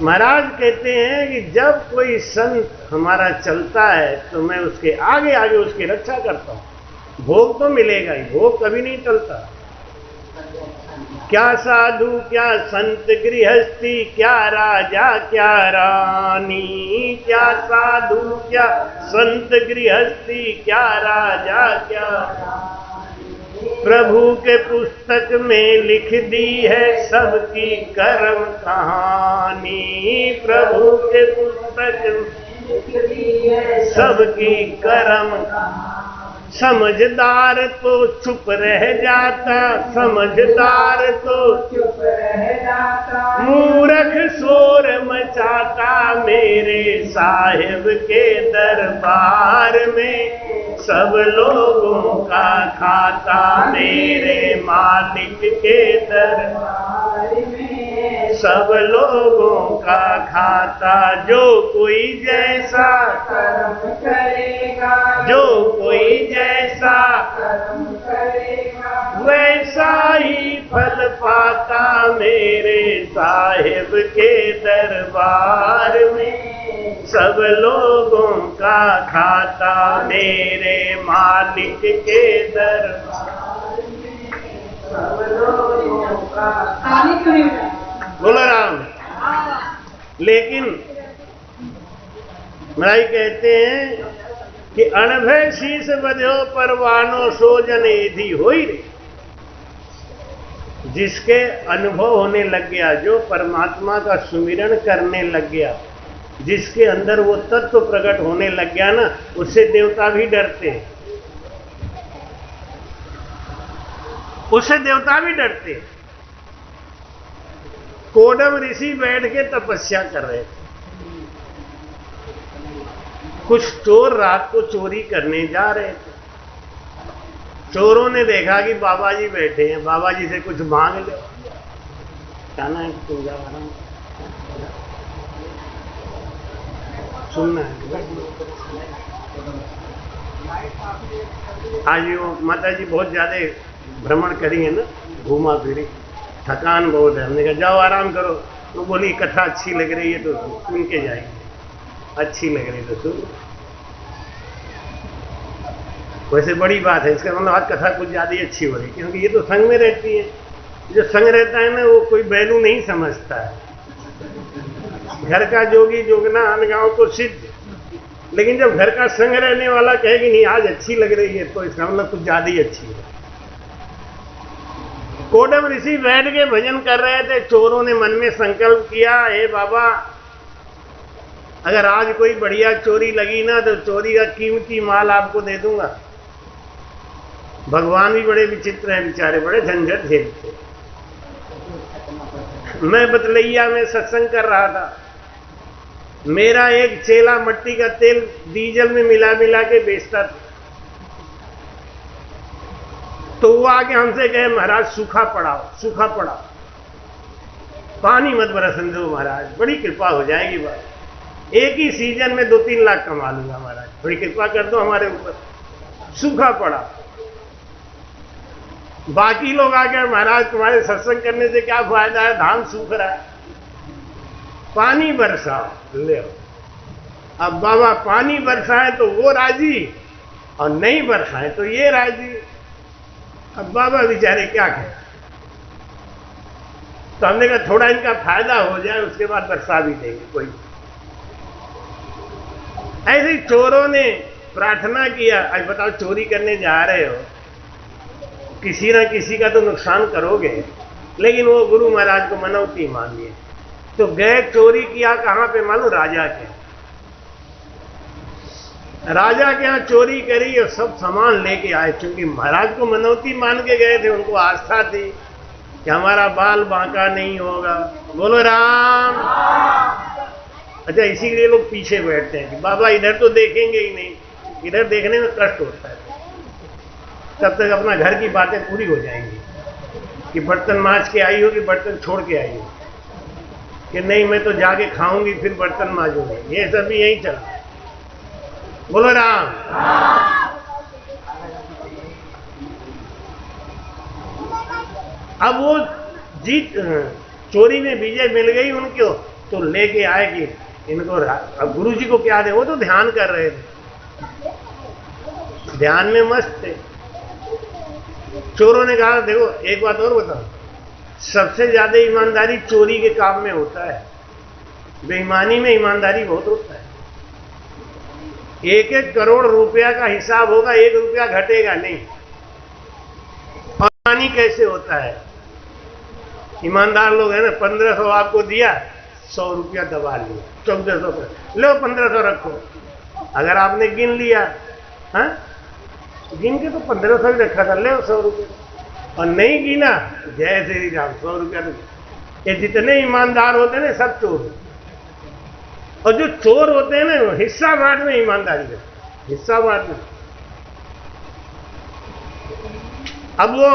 महाराज कहते हैं कि जब कोई संत हमारा चलता है तो मैं उसके आगे आगे उसकी रक्षा करता हूं। भोग तो मिलेगा ही, भोग कभी नहीं टलता। क्या साधु क्या संत गृहस्थी, क्या राजा क्या रानी, क्या साधु क्या संत गृहस्थी, क्या राजा क्या रानी। प्रभु के पुस्तक में लिख दी है सबकी कर्म कहानी, प्रभु के पुस्तक में लिख दी है सबकी कर्म कहानी। समझदार तो चुप रह जाता, समझदार तो चुप रह जाता, मूर्ख शोर मचाता मेरे साहिब के दरबार में। सब लोगों का खाता मेरे मालिक के दरबार में, सब लोगों का खाता। जो कोई जैसा कर्म करेगा, जो कोई जैसा कर्म करेगा, वैसा ही फल पाता मेरे साहिब के दरबार में। सब लोगों का खाता मेरे मालिक के दरबार में, सब लोगों का। बोलो राम। लेकिन महाराज कहते हैं कि अणभय शीस बध्यो परवानो सो जन एधी होई रे। जिसके अनुभव होने लग गया, जो परमात्मा का सुमिरन करने लग गया, जिसके अंदर वो तत्व प्रकट होने लग गया ना, उससे देवता भी डरते हैं, उससे देवता भी डरते हैं। कोडम ऋषि बैठ के तपस्या कर रहे थे। कुछ चोर रात को चोरी करने जा रहे थे। चोरों ने देखा कि बाबा जी बैठे हैं, बाबा जी से कुछ मांग लो। कहना है तुम जा, आराम सुनना है। आज वो माता जी बहुत ज्यादा भ्रमण करी है ना, घूमा फिरी, थकान बहुत है। हमने कहा जाओ आराम करो। तो बोली कथा अच्छी लग रही है तो सुन के जाएंगे, अच्छी लग रही है तो सुन। वैसे बड़ी बात है, इसका मतलब आज कथा कुछ ज्यादा ही अच्छी हो रही, क्योंकि ये तो संग में रहती है। जो संग रहता है ना, वो कोई वैल्यू नहीं समझता है। घर का जोगी जोगना अनगांव तो सिद्ध, लेकिन जब घर का संग रहने वाला कहे कि नहीं आज अच्छी लग रही है, तो इसका मतलब कुछ ज्यादा ही अच्छी है। कोडम ऋषि बैठ के भजन कर रहे थे। चोरों ने मन में संकल्प किया, हे बाबा, अगर आज कोई बढ़िया चोरी लगी ना तो चोरी का कीमती माल आपको दे दूंगा। भगवान भी बड़े विचित्र हैं बेचारे, बड़े झंझट झेलते। मैं बतलैया में सत्संग कर रहा था। मेरा एक चेला मट्टी का तेल डीजल में मिला मिला के बेचता था। तो वो आके हमसे कहे महाराज सूखा पड़ाओ, सूखा पड़ाओ, पानी मत बरसन दो महाराज, बड़ी कृपा हो जाएगी। बात एक ही सीजन में 2-3 लाख कमा लूंगा महाराज, बड़ी कृपा कर दो हमारे ऊपर, सूखा पड़ा। बाकी लोग आके महाराज तुम्हारे सत्संग करने से क्या फायदा है, धान सूख रहा है, पानी बरसाओ ले। अब बाबा पानी बरसाए तो वो राजी और नहीं बरसाए तो ये राजी। अब बाबा बेचारे क्या करें। तो हमने कहा थोड़ा इनका फायदा हो जाए, उसके बाद बरसा भी देंगे कोई। ऐसे ही चोरों ने प्रार्थना किया, आज बताओ चोरी करने जा रहे हो, किसी ना किसी का तो नुकसान करोगे, लेकिन वो गुरु महाराज को मनौती मान लिए। तो गए, चोरी किया कहां पे मालूम, राजा के। राजा के यहां चोरी करी और सब सामान लेके आए, क्योंकि महाराज को मनौती मान के गए थे, उनको आस्था थी कि हमारा बाल बांका नहीं होगा। बोलो राम। अच्छा, इसीलिए लोग पीछे बैठते हैं कि बाबा इधर तो देखेंगे ही नहीं, इधर देखने में कष्ट होता है। तब तक अपना घर की बातें पूरी हो जाएंगी कि बर्तन मांज के आई हो कि बर्तन छोड़ के आई हो, कि नहीं मैं तो जाके खाऊंगी फिर बर्तन मांजूंगी। ये सब भी यही चल। बोलो राम। अब वो जीत चोरी में विजय मिल गई उनको, तो लेके आए कि इनको अब गुरु जी को क्या दे। वो तो ध्यान कर रहे थे, ध्यान में मस्त थे। चोरों ने कहा देखो एक बात और बताओ, सबसे ज्यादा ईमानदारी चोरी के काम में होता है, बेईमानी में ईमानदारी बहुत होता है। 1-1 करोड़ रुपया का हिसाब होगा, 1 रुपया घटेगा नहीं। और बेईमानी कैसे होता है, ईमानदार लोग है ना, 1500 आपको दिया, 100 रुपया दबा लिया, 1400 लो 1500 रखो। अगर आपने गिन लिया, हाँ गिन के तो 1500 ही रखा था, ले 100 रुपया। और नहीं गिना, जय श्री राम, 100 रुपया। ये जितने ईमानदार होते हैं ना सब चोर, और जो चोर होते हैं ना हिस्सा बांट में ईमानदारी है, हिस्सा बांट में। अब वो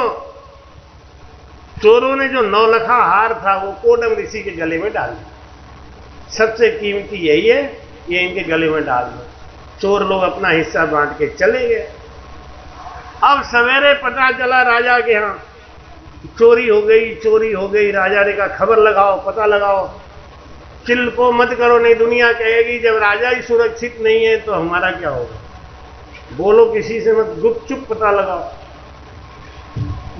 चोरों ने जो 9 लखा हार था वो कोडम ऋषि के गले में डाल दिया। सबसे कीमती यही है, ये इनके गले में डाल दो। चोर लोग अपना हिस्सा बांट के चले गए। अब सवेरे पता चला राजा के यहां चोरी हो गई, चोरी हो गई। राजा ने कहा खबर लगाओ, पता लगाओ, चिल्को मत करो, नहीं दुनिया कहेगी जब राजा ही सुरक्षित नहीं है तो हमारा क्या होगा। बोलो किसी से मत, गुपचुप पता लगाओ।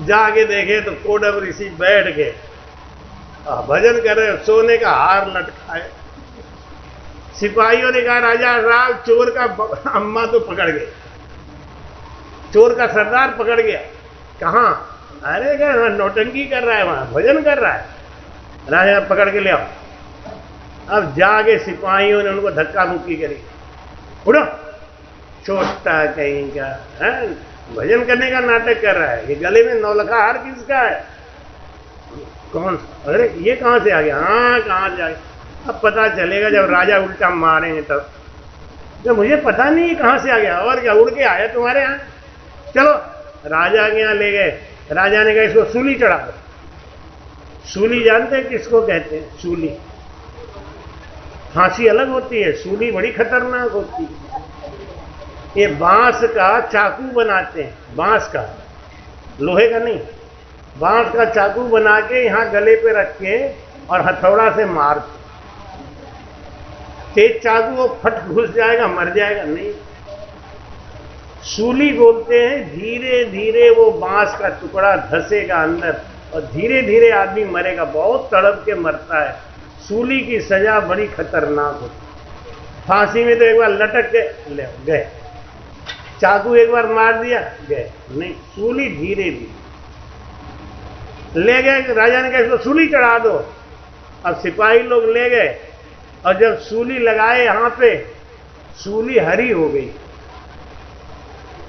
जाके देखे तो कोडम ऋषि बैठ के भजन कर रहे, सोने का हार लटकाए। सिपाहियों ने कहा राजा राव चोर का अम्मा तो पकड़ गए, चोर का सरदार पकड़ गया। कहां? अरे क्या नौटंकी कर रहा है, वहां भजन कर रहा है। राजा पकड़ के ले आओ। अब जाके सिपाहियों ने उनको धक्का मुक्की करी, उठो, छोटा कहीं का है, भजन करने का नाटक कर रहा है। ये गले में नौलखा हार किसका है? कौन? अरे ये कहां से आ गया? हाँ कहां से आ गया? अब पता चलेगा जब राजा उल्टा मारेंगे तब। जब मुझे पता नहीं है कहां से आ गया, और क्या उड़ के आया तुम्हारे यहाँ? चलो राजा के यहाँ ले गए। राजा ने कहा इसको सूली चढ़ा दो। सूली जानते हैं किसको कहते हैं? सूली। फांसी अलग होती है, सूली बड़ी खतरनाक होती है। ये बांस का चाकू बनाते हैं, बांस का, लोहे का नहीं। बांस का चाकू बना के यहां गले पे रख के और हथौड़ा से मारते। तेज चाकू वो फट घुस जाएगा, मर जाएगा नहीं। सूली बोलते हैं धीरे धीरे वो बांस का टुकड़ा धसेगा अंदर और धीरे धीरे आदमी मरेगा, बहुत तड़प के मरता है। सूली की सजा बड़ी खतरनाक होती। फांसी में तो एक बार लटक के ले गए, चाकू एक बार मार दिया गए नहीं। सूली धीरे धीरे ले गए। राजा ने कहा इसको सूली चढ़ा दो। अब सिपाही लोग ले गए और जब सूली लगाए यहां पे, सूली हरी हो गई।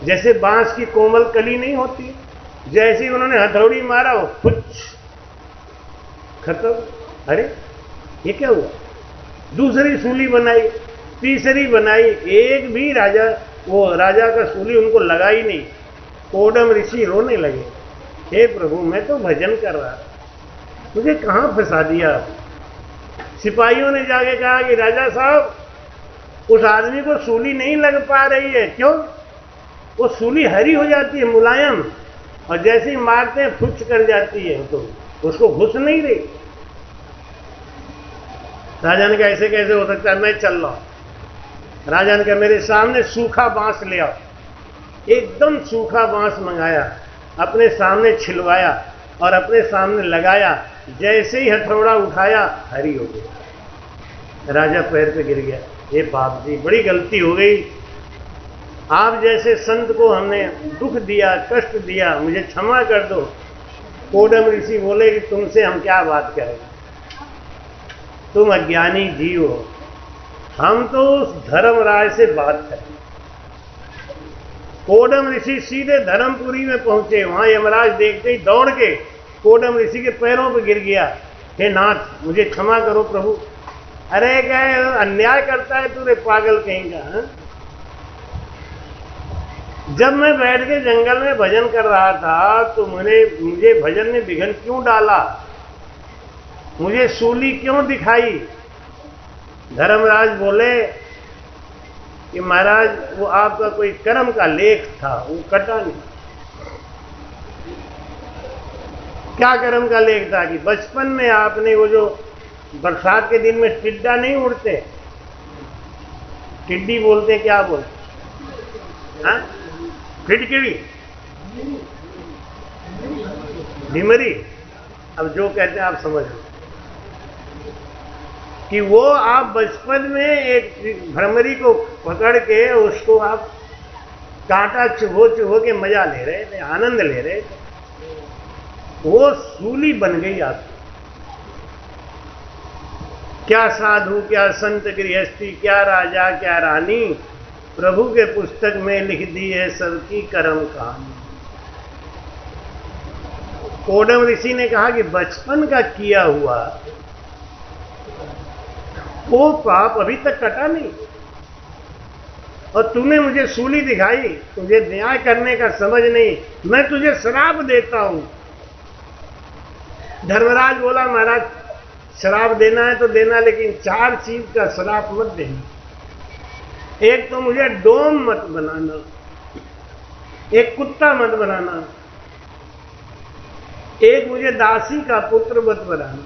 जैसे बांस की कोमल कली नहीं होती, जैसे ही उन्होंने हथौड़ी मारा वो कुछ खत्म। अरे ये क्या हुआ? दूसरी सूली बनाई, तीसरी बनाई, एक भी राजा का सूली उनको लगा ही नहीं। कोडम ऋषि रोने लगे, हे प्रभु मैं तो भजन कर रहा, मुझे कहां फंसा दिया? सिपाहियों ने जाके कहा कि राजा साहब उस आदमी को सूली नहीं लग पा रही है। क्यों? वो सूली हरी हो जाती है, मुलायम, और जैसे ही मारते हैं फुच कर जाती है, तो उसको घुस नहीं रही। राजा ने कहा ऐसे कैसे हो सकता है, मैं चल रहा हूं। राजा ने कहा मेरे सामने सूखा बांस ले आओ। एकदम सूखा बांस मंगाया, अपने सामने छिलवाया और अपने सामने लगाया। जैसे ही हथौड़ा उठाया हरी हो गई। राजा पैर पे गिर गया, हे बाप जी बड़ी गलती हो गई, आप जैसे संत को हमने दुख दिया, कष्ट दिया, मुझे क्षमा कर दो। कोडम ऋषि बोले कि तुमसे हम क्या बात करें, तुम अज्ञानी जीव हो, हम तो उस धर्मराज से बात करें। कोडम ऋषि सीधे धर्मपुरी में पहुंचे। वहां यमराज देखते ही दौड़ के कोडम ऋषि के पैरों पर गिर गया, हे नाथ मुझे क्षमा करो प्रभु। अरे क्या अन्याय करता है तूने, पागल कहीं का है? जब मैं बैठ के जंगल में भजन कर रहा था तो मुझे भजन में विघ्न क्यों डाला? मुझे सूली क्यों दिखाई? धर्मराज बोले कि महाराज वो आपका कोई कर्म का लेख था, वो कटा नहीं। क्या कर्म का लेख था? कि बचपन में आपने वो जो बरसात के दिन में टिड्डा नहीं उड़ते, टिड्डी बोलते क्या बोलते? हाँ, फिटकिड़ी, भिमरी, अब जो कहते हैं आप समझ लो कि वो आप बचपन में एक भ्रमरी को पकड़ के उसको आप कांटा चुभो चुभो के मजा ले रहे थे, आनंद ले रहे थे। वो सूली बन गई आपकी। क्या साधु, क्या संत गृहस्थी, क्या राजा, क्या रानी, प्रभु के पुस्तक में लिख दी है सबकी कर्म कहानी। कोडम ऋषि ने कहा कि बचपन का किया हुआ वो पाप अभी तक कटा नहीं, और तूने मुझे सूली दिखाई, तुझे न्याय करने का समझ नहीं, मैं तुझे श्राप देता हूं। धर्मराज बोला महाराज श्राप देना है तो देना, लेकिन 4 चीज का श्राप मत देना। एक तो मुझे डोम मत बनाना, एक कुत्ता मत बनाना, एक मुझे दासी का पुत्र मत बनाना,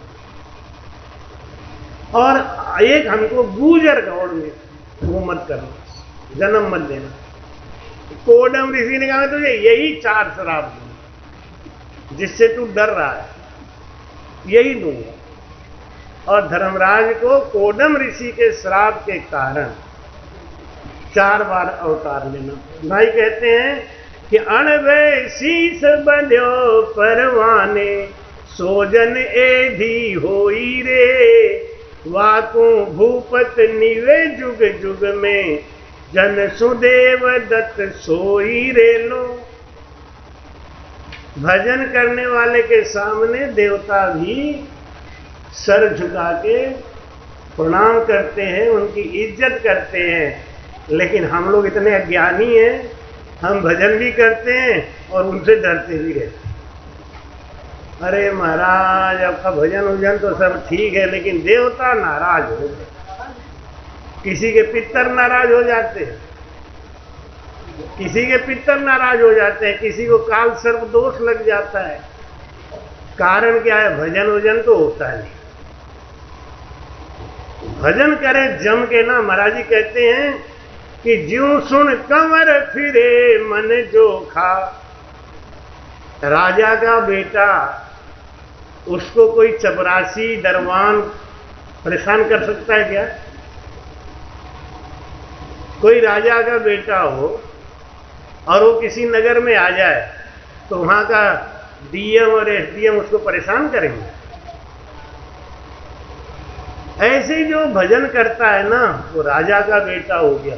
और एक हमको गुजर गौड़ में वो मत करना, जन्म मत देना। कोडम ऋषि ने कहा मैं तुझे यही 4 श्राप दूंगा जिससे तू डर रहा है, यही दूंगा। और धर्मराज को कोडम ऋषि के श्राप के कारण 4 बार अवतार लेना। भाई कहते हैं कि अणवे शीस बंध्यो परवाने, सोजन एधी होई रे, वाकू भूपत निवे जुग जुग में, जन सुदेव दत्त सोई रे लो। भजन करने वाले के सामने देवता भी सर झुका के प्रणाम करते हैं, उनकी इज्जत करते हैं। लेकिन हम लोग इतने अज्ञानी हैं, हम भजन भी करते हैं और उनसे डरते भी रहते हैं। अरे महाराज, आपका भजन वजन तो सब ठीक है, लेकिन देवता नाराज हो गए, किसी के पितर नाराज हो जाते हैं, किसी के पितर नाराज हो जाते हैं, किसी को काल सर्प दोष लग जाता है। कारण क्या है? भजन वजन तो होता नहीं। भजन करे जम के ना। महाराज जी कहते हैं कि ज्यों सुन कंवर फिरे मन जोखा। राजा का बेटा, उसको कोई चपरासी दरबान परेशान कर सकता है क्या? कोई राजा का बेटा हो और वो किसी नगर में आ जाए तो वहां का डीएम और एसडीएम उसको परेशान करेंगे? ऐसे जो भजन करता है ना, वो राजा का बेटा हो गया।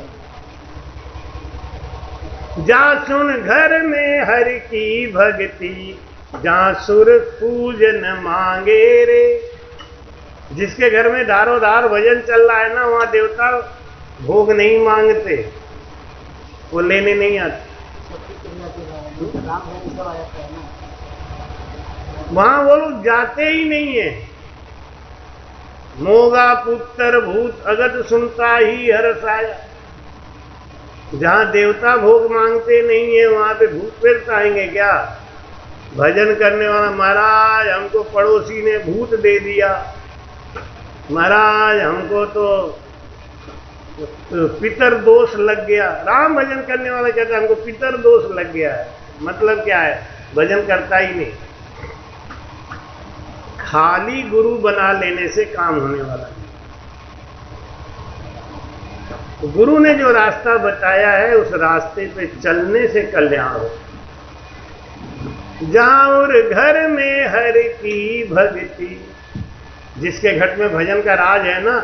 जा सुन घर में हर की भक्ति, जहां सुर पूजन मांगे रे। जिसके घर में दारो दार भजन चल रहा है ना, वहां देवता भोग नहीं मांगते, वो लेने नहीं आते। वहां वो लोग जाते ही नहीं है। मोगा पुत्र भूत अगत सुनता ही हर्षाया। जहां देवता भोग मांगते नहीं है, वहां पे भूत प्रेत आएंगे क्या? भजन करने वाला, महाराज हमको पड़ोसी ने भूत दे दिया, महाराज हमको तो पितर दोष लग गया। राम भजन करने वाला कहता है हमको पितर दोष लग गया है। मतलब क्या है? भजन करता ही नहीं। खाली गुरु बना लेने से काम होने वाला नहीं। तो गुरु ने जो रास्ता बताया है, उस रास्ते पे चलने से कल्याण हो। जाऊर घर में हर की भक्ति, जिसके घट में भजन का राज है ना,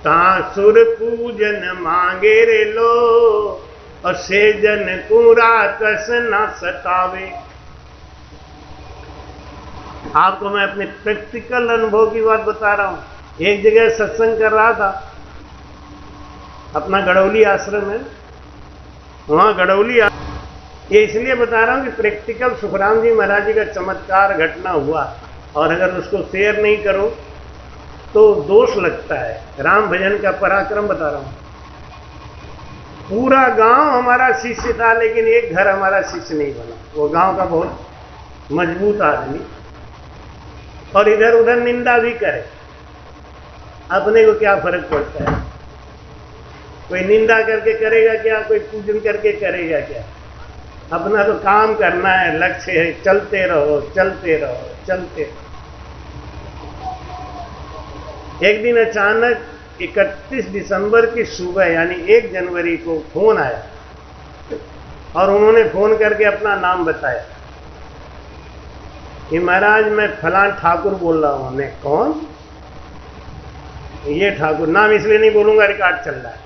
ता सुर पूजन मांगे रे लो, और सेजन कुरा कस न सतावे। आपको मैं अपने प्रैक्टिकल अनुभव की बात बता रहा हूं। एक जगह सत्संग कर रहा था, अपना गड़ौली आश्रम है, वहां गड़ौली ये इसलिए बता रहा हूं कि प्रैक्टिकल सुखराम जी महाराज जी का चमत्कार घटना हुआ, और अगर उसको शेयर नहीं करो तो दोष लगता है। राम भजन का पराक्रम बता रहा हूं। पूरा गांव हमारा शिष्य था, लेकिन एक घर हमारा शिष्य नहीं बना। वो गांव का बहुत मजबूत आदमी, और इधर उधर निंदा भी करे, अपने को क्या फर्क पड़ता है? कोई निंदा करके करेगा क्या? कोई पूजन करके करेगा क्या? अपना तो काम करना है, लक्ष्य है, चलते रहो चलते रहो चलते रहो। एक दिन अचानक 31 दिसंबर की सुबह यानी 1 जनवरी को फोन आया, और उन्होंने फोन करके अपना नाम बताया कि महाराज मैं फलां ठाकुर बोल रहा हूं। हमने कौन? ये ठाकुर। नाम इसलिए नहीं बोलूंगा, रिकॉर्ड चल रहा है,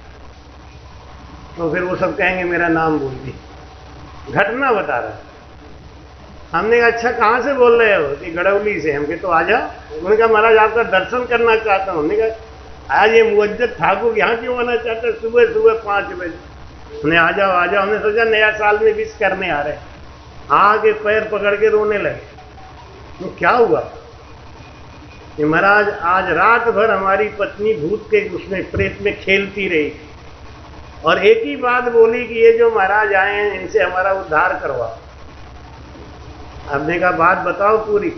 तो फिर वो सब कहेंगे मेरा नाम बोल दी। घटना बता रहा है। हमने कहा अच्छा कहां से बोल रहे हो? कि गड़ौली से। हमके तो आ जाओ। उन्होंने कहा महाराज आपका दर्शन करना चाहता हूं। हमने कहा आज ये मुअज्जद ठाकुर यहाँ क्यों आना चाहता है सुबह सुबह 5 बजे? हमने आ जाओ आ जाओ। हमने सोचा नया साल में विश करने आ रहे। आके पैर पकड़ के रोने लगे। तो क्या हुआ कि महाराज आज रात भर हमारी पत्नी भूत के उसमें प्रेत में खेलती रही, और एक ही बात बोली कि ये जो महाराज आए हैं इनसे हमारा उद्धार करवा। हमने कहा बात बताओ पूरी।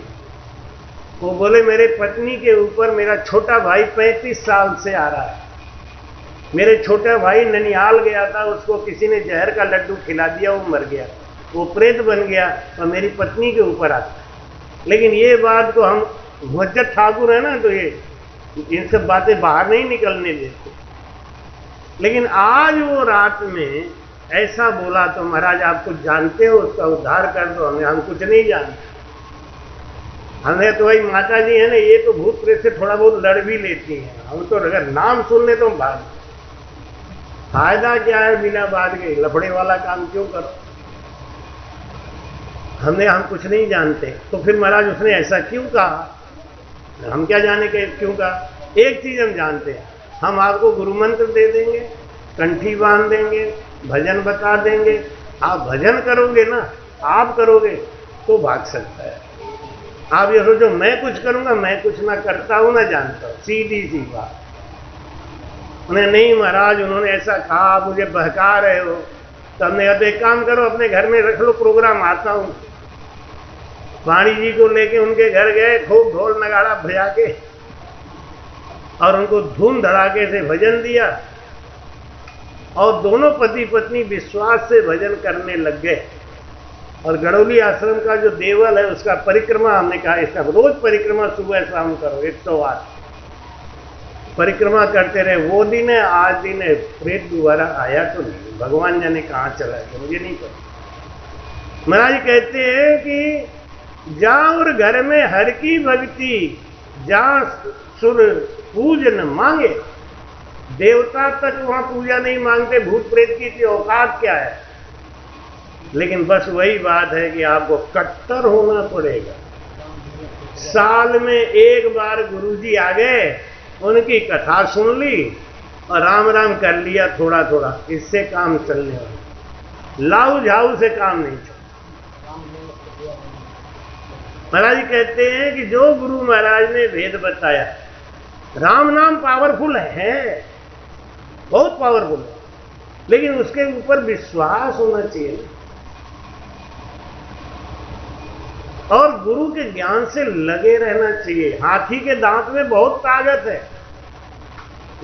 वो बोले मेरे पत्नी के ऊपर मेरा छोटा भाई 35 साल से आ रहा है। मेरे छोटा भाई ननिहाल गया था, उसको किसी ने जहर का लड्डू खिला दिया, वो मर गया, वो प्रेत बन गया, और मेरी पत्नी के ऊपर आता है। लेकिन ये बात को हम मुअज्जद ठाकुर है ना, तो ये इन सब बातें बाहर नहीं निकलने देते। लेकिन आज वो रात में ऐसा बोला तो महाराज आप कुछ जानते हो, उसका उद्धार कर दो हमें, हम कुछ नहीं जानते। हमें तो भाई माता जी है ना, ये तो भूत प्रेत से थोड़ा बहुत लड़ भी लेती हैं, हम तो अगर नाम सुन ले तो भाग। फायदा क्या है बिना बात के, लफड़े वाला काम क्यों करो। हम कुछ नहीं जानते। तो फिर महाराज उसने ऐसा क्यों कहा, हम क्या जाने के क्यों कहा। एक चीज हम जानते हैं, हम आपको गुरु मंत्र दे देंगे, कंठी बांध देंगे, भजन बता देंगे, आप भजन करोगे ना, आप करोगे तो भाग सकता है। आप ये सोचो मैं कुछ करूंगा, मैं कुछ ना करता हूं ना जानता हूं, सीधी सी बात। उन्हें नहीं महाराज, उन्होंने ऐसा कहा, आप मुझे बहका रहे हो। तो हमने अब एक काम करो, अपने घर में रख लो प्रोग्राम, आता हूं। वाणी जी को लेके उनके घर गए, खूब ढोल नगाड़ा बजा के और उनको धूम धड़ाके से भजन दिया, और दोनों पति पत्नी विश्वास से भजन करने लग गए। और गड़ौली आश्रम का जो देवल है उसका परिक्रमा, हमने कहा इसका रोज परिक्रमा सुबह शाम करो, 108 परिक्रमा करते रहे। वो दिन है, आज दिन है, प्रेत दोबारा आया तो नहीं, भगवान जाने कहाँ चला गया, मुझे नहीं पता। महाराज कहते हैं कि जहां और घर में हर की भक्ति, जहां सुर पूजन मांगे, देवता तक वहां पूजा नहीं मांगते, भूत प्रेत की थी औकात क्या है। लेकिन बस वही बात है कि आपको कट्टर होना पड़ेगा। साल में एक बार गुरुजी आ गए, उनकी कथा सुन ली और राम राम कर लिया थोड़ा थोड़ा, इससे काम चलने वाला, लाऊ झाऊ से काम नहीं चलता। महाराज कहते हैं कि जो गुरु महाराज ने वेद बताया, राम नाम पावरफुल है, बहुत पावरफुल है, लेकिन उसके ऊपर विश्वास होना चाहिए और गुरु के ज्ञान से लगे रहना चाहिए। हाथी के दांत में बहुत ताकत है,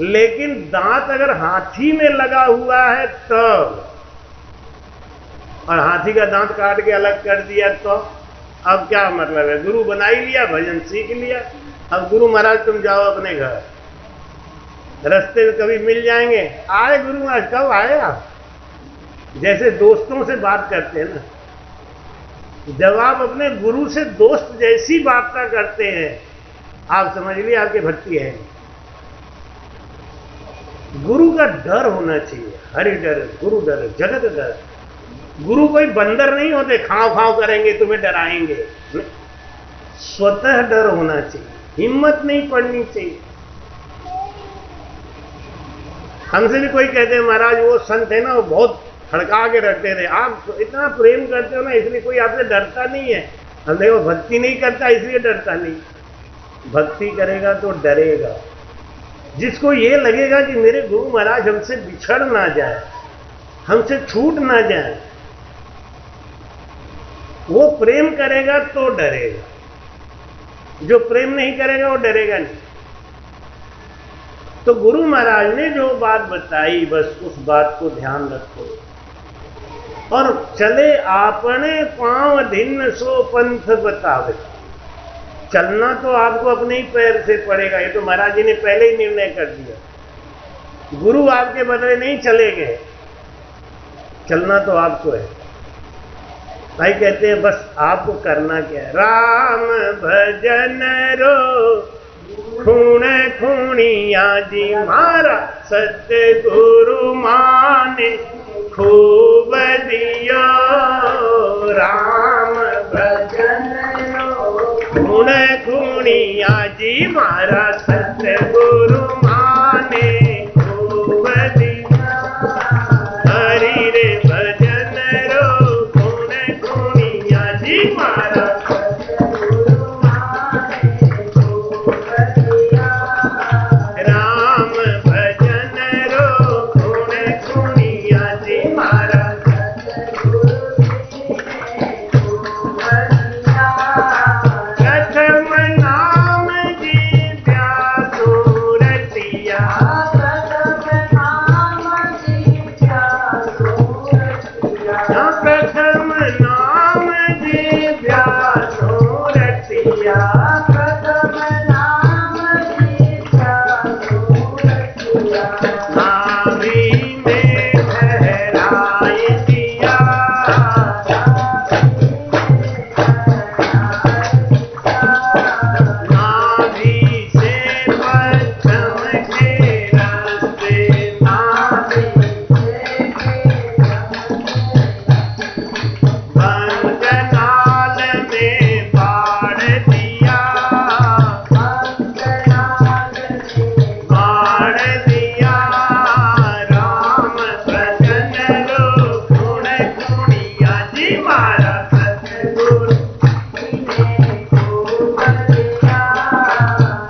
लेकिन दांत अगर हाथी में लगा हुआ है तब, और हाथी का दांत काट के अलग कर दिया तो अब क्या मतलब है। गुरु बना ही लिया, भजन सीख लिया, अब गुरु महाराज तुम जाओ अपने घर, रास्ते में कभी मिल जाएंगे। आए गुरु महाराज, कब आए आप, जैसे दोस्तों से बात करते हैं ना, जब आप अपने गुरु से दोस्त जैसी वार्ता करते हैं, आप समझ लीजिए आपकी भक्ति है। गुरु का डर होना चाहिए, हरि डर, गुरु डर, जगत डर। गुरु कोई बंदर नहीं होते, खाव खाव करेंगे तुम्हें डराएंगे, स्वतः डर होना चाहिए, हिम्मत नहीं पड़नी चाहिए। हमसे भी कोई कहते हैं महाराज वो संत है ना, वो बहुत खड़का के रखते थे, आप इतना प्रेम करते हो ना इसलिए कोई आपसे डरता नहीं है। हम देखो भक्ति नहीं करता इसलिए डरता नहीं, भक्ति करेगा तो डरेगा। जिसको ये लगेगा कि मेरे गुरु महाराज हमसे बिछड़ ना जाए, हमसे छूट ना जाए, वो प्रेम करेगा तो डरेगा। जो प्रेम नहीं करेगा वो डरेगा नहीं। तो गुरु महाराज ने जो बात बताई, बस उस बात को ध्यान रखो और चले आपने पांव दिन सो पंथ बतावे। चलना तो आपको अपने ही पैर से पड़ेगा, ये तो महाराज जी ने पहले ही निर्णय कर दिया। गुरु आपके बदले नहीं चलेंगे, चलना तो आपको है। भाई कहते हैं बस आपको करना क्या है, राम भजन रो खूण खूणिया जी मारा, सतगुरु माने खूब दियो। राम भजन रो खूण खूणिया जी मारा, सतगुरु माने खूब दियो। हरि रे भजन रो खूण खूणिया जी मारा, नाभि में ठहराए दिया, बाण दिया, राम भजन रो गुण गुणिया जी मारा सतगुरु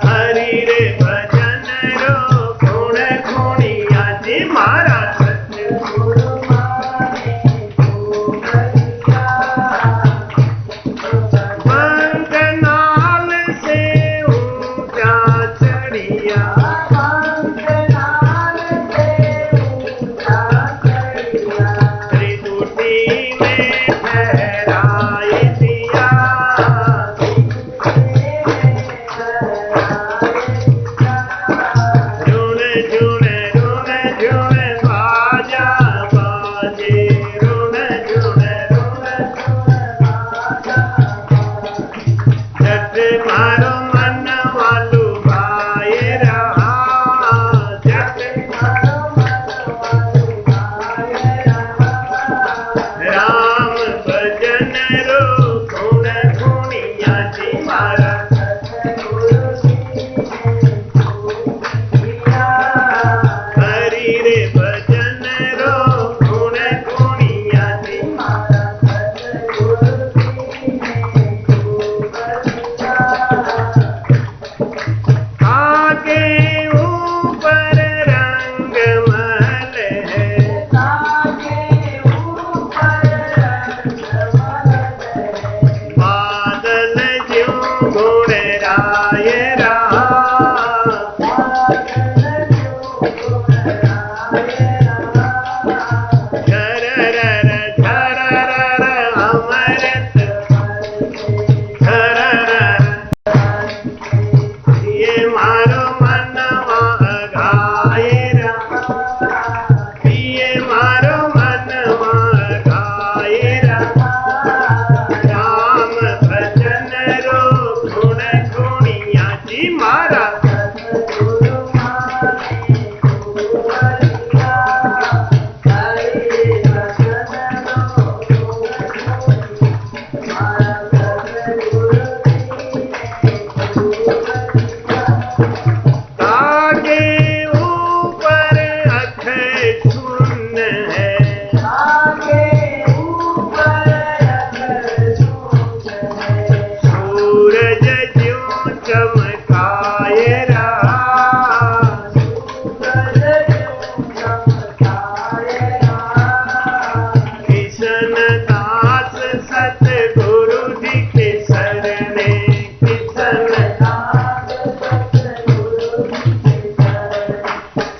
हरि रे भजन रो गुण गुणिया जी मारा सतगुरु बंदनाल से ऊंचा चढ़िया, त्रिकुटी में ठहराए दिया, रुण झुण बाजा बाजे, रुण झुण जट मारो मन वालू भाई रहा, जट राम भजन रो गुण गुणिया जी मारा हरि रे भजन रो गुण गुणिया जी आगे ऊपर रंग महल है, बादल ज्यों गुण राय रहा, झरर अमृत झरर ये मारो मनवा गाय रहा, ये मारो मनवा गाय रहा, राम भजन रो गुण गुणिया जी मारा आगे ऊपर अक्षय शून्य है, सूरज ज्यों चमकाए रहा, किशन दास सतगुरु जी के शरणे, किशन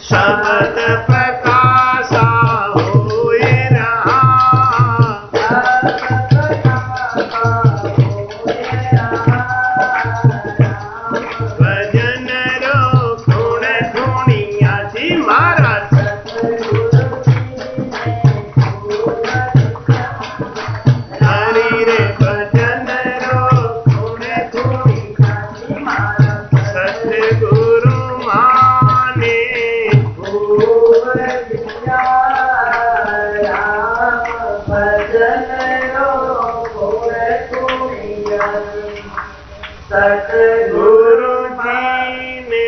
शब्द प्रकाशा होए रहा, भजन रो गुण गुणिया जी मारा हरि रे भजन रो गुण गुणिया जी मारा सतगुरु माने सतगुरु जी ने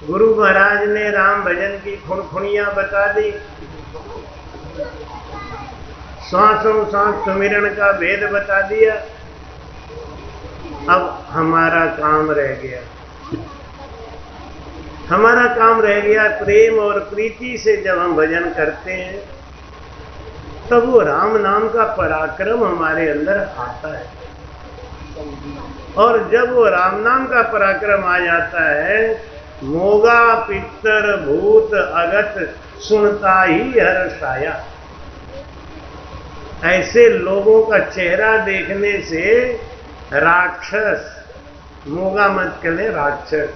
गुरु महाराज ने राम भजन की खुणखुणियां बता दी, सांसों सांस सुमिरन का भेद बता दिया। अब हमारा काम रह गया, हमारा काम रह गया प्रेम और प्रीति से जब हम भजन करते हैं तब वो राम नाम का पराक्रम हमारे अंदर आता है, और जब वो राम नाम का पराक्रम आ जाता है, मोगा पितर भूत अगत सुनता ही हर्षाया। ऐसे लोगों का चेहरा देखने से राक्षस, मोगा मत कहे राक्षस,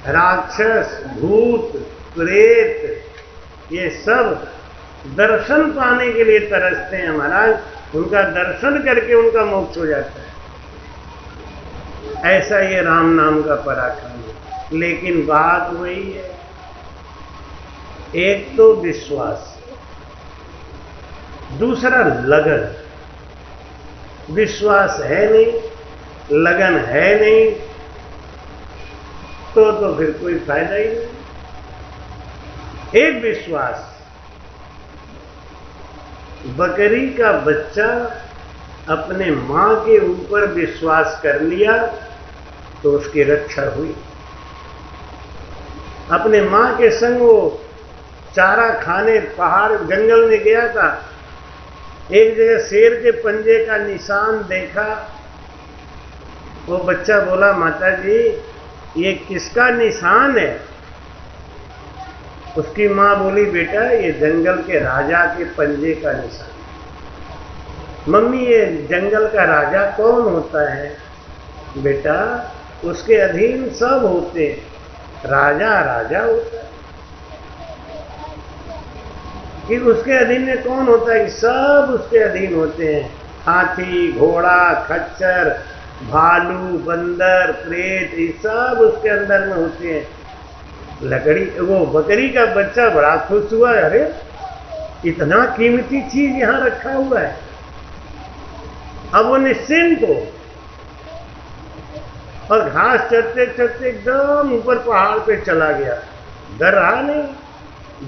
राक्षस भूत प्रेत ये सब दर्शन पाने के लिए तरसते हैं महाराज। उनका दर्शन करके उनका मोक्ष हो जाता है। ऐसा ये राम नाम का पराक्रम है। लेकिन बात वही है, एक तो विश्वास, दूसरा लगन, विश्वास है नहीं, लगन है नहीं, तो फिर कोई फायदा ही नहीं। एक विश्वास, बकरी का बच्चा अपने मां के ऊपर विश्वास कर लिया तो उसकी रक्षा हुई। अपने मां के संग वो चारा खाने पहाड़ जंगल में गया था, एक जगह शेर के पंजे का निशान देखा। वो बच्चा बोला, माता जी ये किसका निशान है? उसकी मां बोली, बेटा ये जंगल के राजा के पंजे का निशान। मम्मी ये जंगल का राजा कौन होता है? बेटा उसके अधीन सब होते हैं, राजा राजा होता है। कि उसके अधीन में कौन होता है? सब उसके अधीन होते हैं, हाथी, घोड़ा, खच्चर, भालू, बंदर, प्रेत, ये सब उसके अंदर में होते हैं। लकड़ी, वो बकरी का बच्चा बड़ा खुश हुआ, अरे इतना कीमती चीज यहां रखा हुआ है। अब वो निश्चिंत हो और घास चढ़ते चढ़ते एकदम ऊपर पहाड़ पे चला गया। डर रहा नहीं,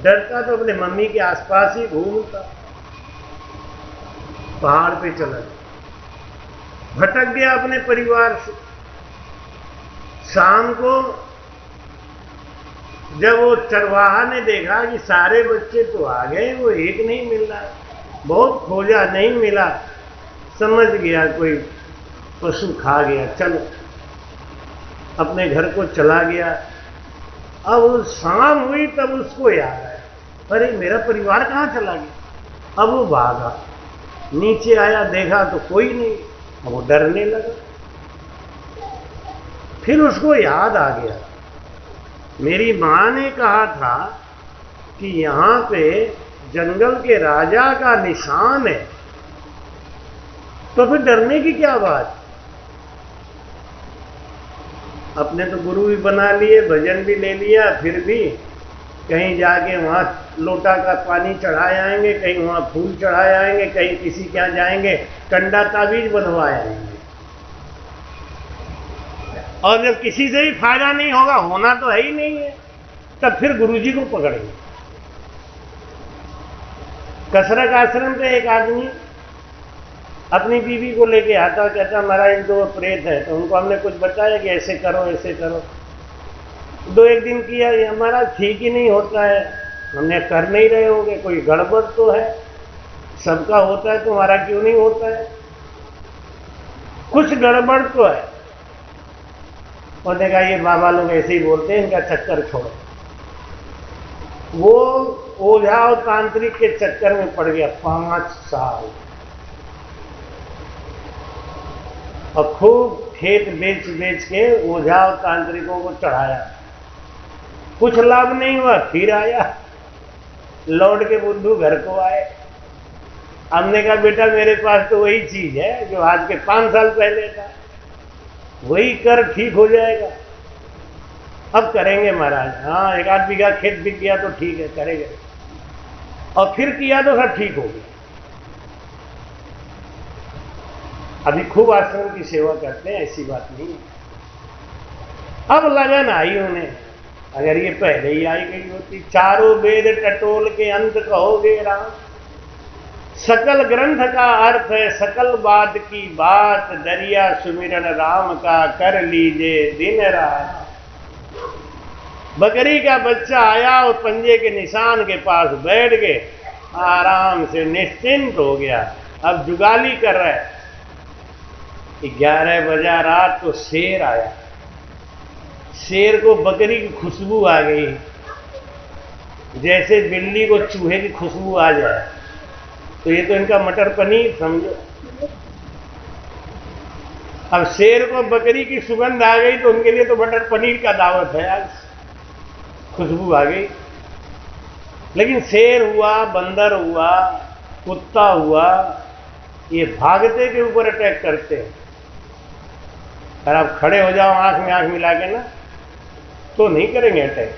डरता तो अपने मम्मी के आसपास ही घूमता। पहाड़ पे चला गया, भटक गया अपने परिवार से। शाम को जब वो चरवाहा ने देखा कि सारे बच्चे तो आ गए, वो एक नहीं मिल रहा, बहुत खोजा नहीं मिला, समझ गया कोई पशु खा गया, चलो अपने घर को चला गया। अब शाम हुई तब उसको याद आया, अरे मेरा परिवार कहाँ चला गया? अब वो भागा, नीचे आया, देखा तो कोई नहीं, अब वो डरने लगा। फिर उसको याद आ गया, मेरी मां ने कहा था कि यहां पे जंगल के राजा का निशान है, तो फिर डरने की क्या बात? अपने तो गुरु भी बना लिए, भजन भी ले लिया, फिर भी कहीं जाके वहां लोटा का पानी चढ़ाए आएंगे, कहीं वहां फूल चढ़ाए आएंगे, कहीं किसी के यहां जाएंगे कंडा ताबीज बनवाए आएंगे। और जब किसी से भी फायदा नहीं होगा, होना तो है ही नहीं है, तब फिर गुरुजी को पकड़ेंगे। कसरत आश्रम पे एक आदमी अपनी बीवी को लेके आता, कहता महाराज इनको प्रेत है, तो उनको हमने कुछ बताया कि ऐसे करो ऐसे करो। दो एक दिन किया, ये हमारा ठीक ही नहीं होता है, हमने कर नहीं रहे होगे, कोई गड़बड़ तो है, सबका होता है तुम्हारा क्यों नहीं होता है? कुछ गड़बड़ तो है। और देखा ये बाबा लोग ऐसे ही बोलते हैं, इनका चक्कर छोड़ो। वो ओझा और तांत्रिक के चक्कर में पड़ गया 5 साल, और खूब खेत बेच बेच के ओझा और तांत्रिकों को चढ़ाया, कुछ लाभ नहीं हुआ। फिर आया, लौट के बुद्धू घर को आए। हमने कहा बेटा मेरे पास तो वही चीज है जो आज के 5 साल पहले था, वही कर ठीक हो जाएगा। अब करेंगे महाराज, हाँ 1-8 बीघा खेत बिक गया तो ठीक है, करेंगे। और फिर किया तो सब ठीक हो गया। अभी खूब आश्रम की सेवा करते हैं, ऐसी बात नहीं है। अब लगन आई उन्हें, अगर ये पहले ही आई गई होती। चारों वेद टटोल के अंत कहोगे राम, सकल ग्रंथ का अर्थ है सकल बात की बात, दरिया सुमिरन राम का कर लीजिए दिन रात। बकरी का बच्चा आया और पंजे के निशान के पास बैठ गए, आराम से निश्चिंत हो गया। अब जुगाली कर रहा है। 11 बजा रात तो शेर आया। शेर को बकरी की खुशबू आ गई, जैसे बिल्ली को चूहे की खुशबू आ जाए। तो ये तो इनका मटर पनीर समझो। अब शेर को बकरी की सुगंध आ गई तो उनके लिए तो मटर पनीर का दावत है, आज खुशबू आ गई। लेकिन शेर हुआ, बंदर हुआ, कुत्ता हुआ, ये भागते के ऊपर अटैक करते हैं। अगर आप खड़े हो जाओ आंख में आंख मिला के ना, तो नहीं करेंगे अटैक।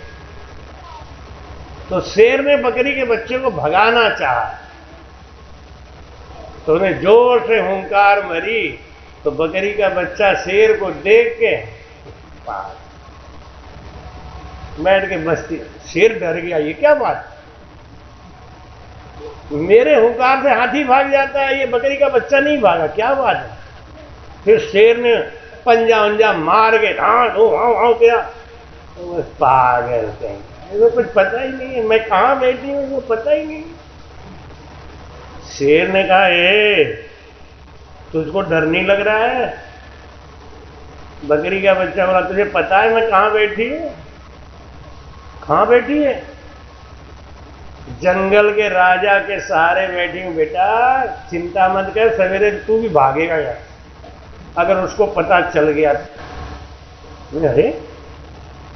तो शेर ने बकरी के बच्चे को भगाना चाहा, तो उन्हें जोर से हुंकार मरी, तो बकरी का बच्चा शेर को देख के बैठ के बस्ती। शेर डर गया, ये क्या बात, मेरे हुंकार से हाथी भाग जाता है, ये बकरी का बच्चा नहीं भागा, क्या बात है। फिर शेर ने पंजा उंजा मार के हाँ किया, तो बस पागल कहीं, इसको कुछ पता ही नहीं है मैं कहाँ बैठी हूँ, इसको पता ही नहीं। शेर ने कहा, ए तुझको डर नहीं लग रहा है? बकरी का बच्चा बोला, तुझे पता है मैं कहाँ बैठी हूँ? कहाँ बैठी है? जंगल के राजा के सहारे बैठी हूं बेटा, चिंता मत कर, सवेरे तू भी भागेगा यार अगर उसको पता चल गया। अरे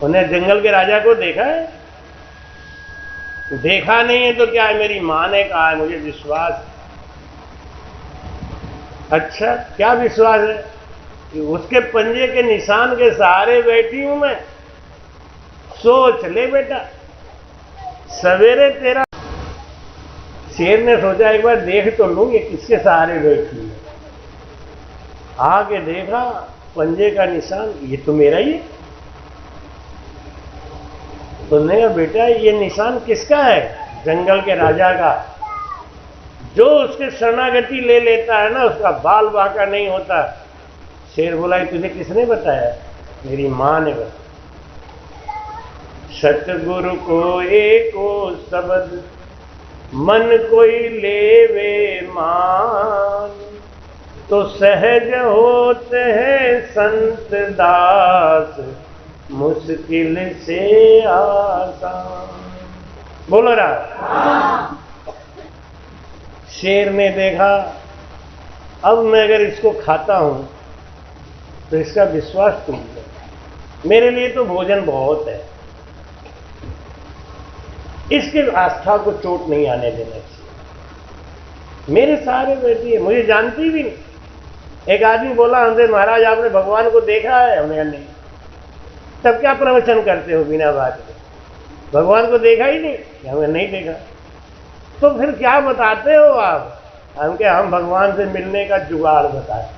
उन्हें जंगल के राजा को देखा है? देखा नहीं है तो क्या है, मेरी मां ने कहा है, मुझे विश्वास है। अच्छा क्या विश्वास है? कि उसके पंजे के निशान के सहारे बैठी हूं मैं। सोच ले बेटा, सवेरे तेरा। शेर ने सोचा एक बार देख तो लूं ये किसके सहारे बैठी है। आगे देखा पंजे का निशान, ये तो मेरा ही है। तो नहीं बेटा ये निशान किसका है? जंगल के राजा का। जो उसके शरणागति ले लेता है ना उसका बाल बांका नहीं होता। शेर बोला, तुझे किसने बताया? मेरी मां ने बताया। सतगुरु को एको शब्द मन कोई लेवे मान, तो सहज होते हैं संत दास मुश्किल से आसान। बोलो रहा। शेर ने देखा अब मैं अगर इसको खाता हूं तो इसका विश्वास टूट गया, मेरे लिए तो भोजन बहुत है, इसके आस्था को चोट नहीं आने देना चाहिए। मेरे सहारे बैठी है, मुझे जानती भी नहीं। एक आदमी बोला हमसे, महाराज आपने भगवान को देखा है? हमने कहा नहीं। तब क्या प्रवचन करते हो बिना बात के? भगवान को देखा ही नहीं? हमने नहीं देखा। तो फिर क्या बताते हो आप? हम क्या, हम भगवान से मिलने का जुगाड़ बताए।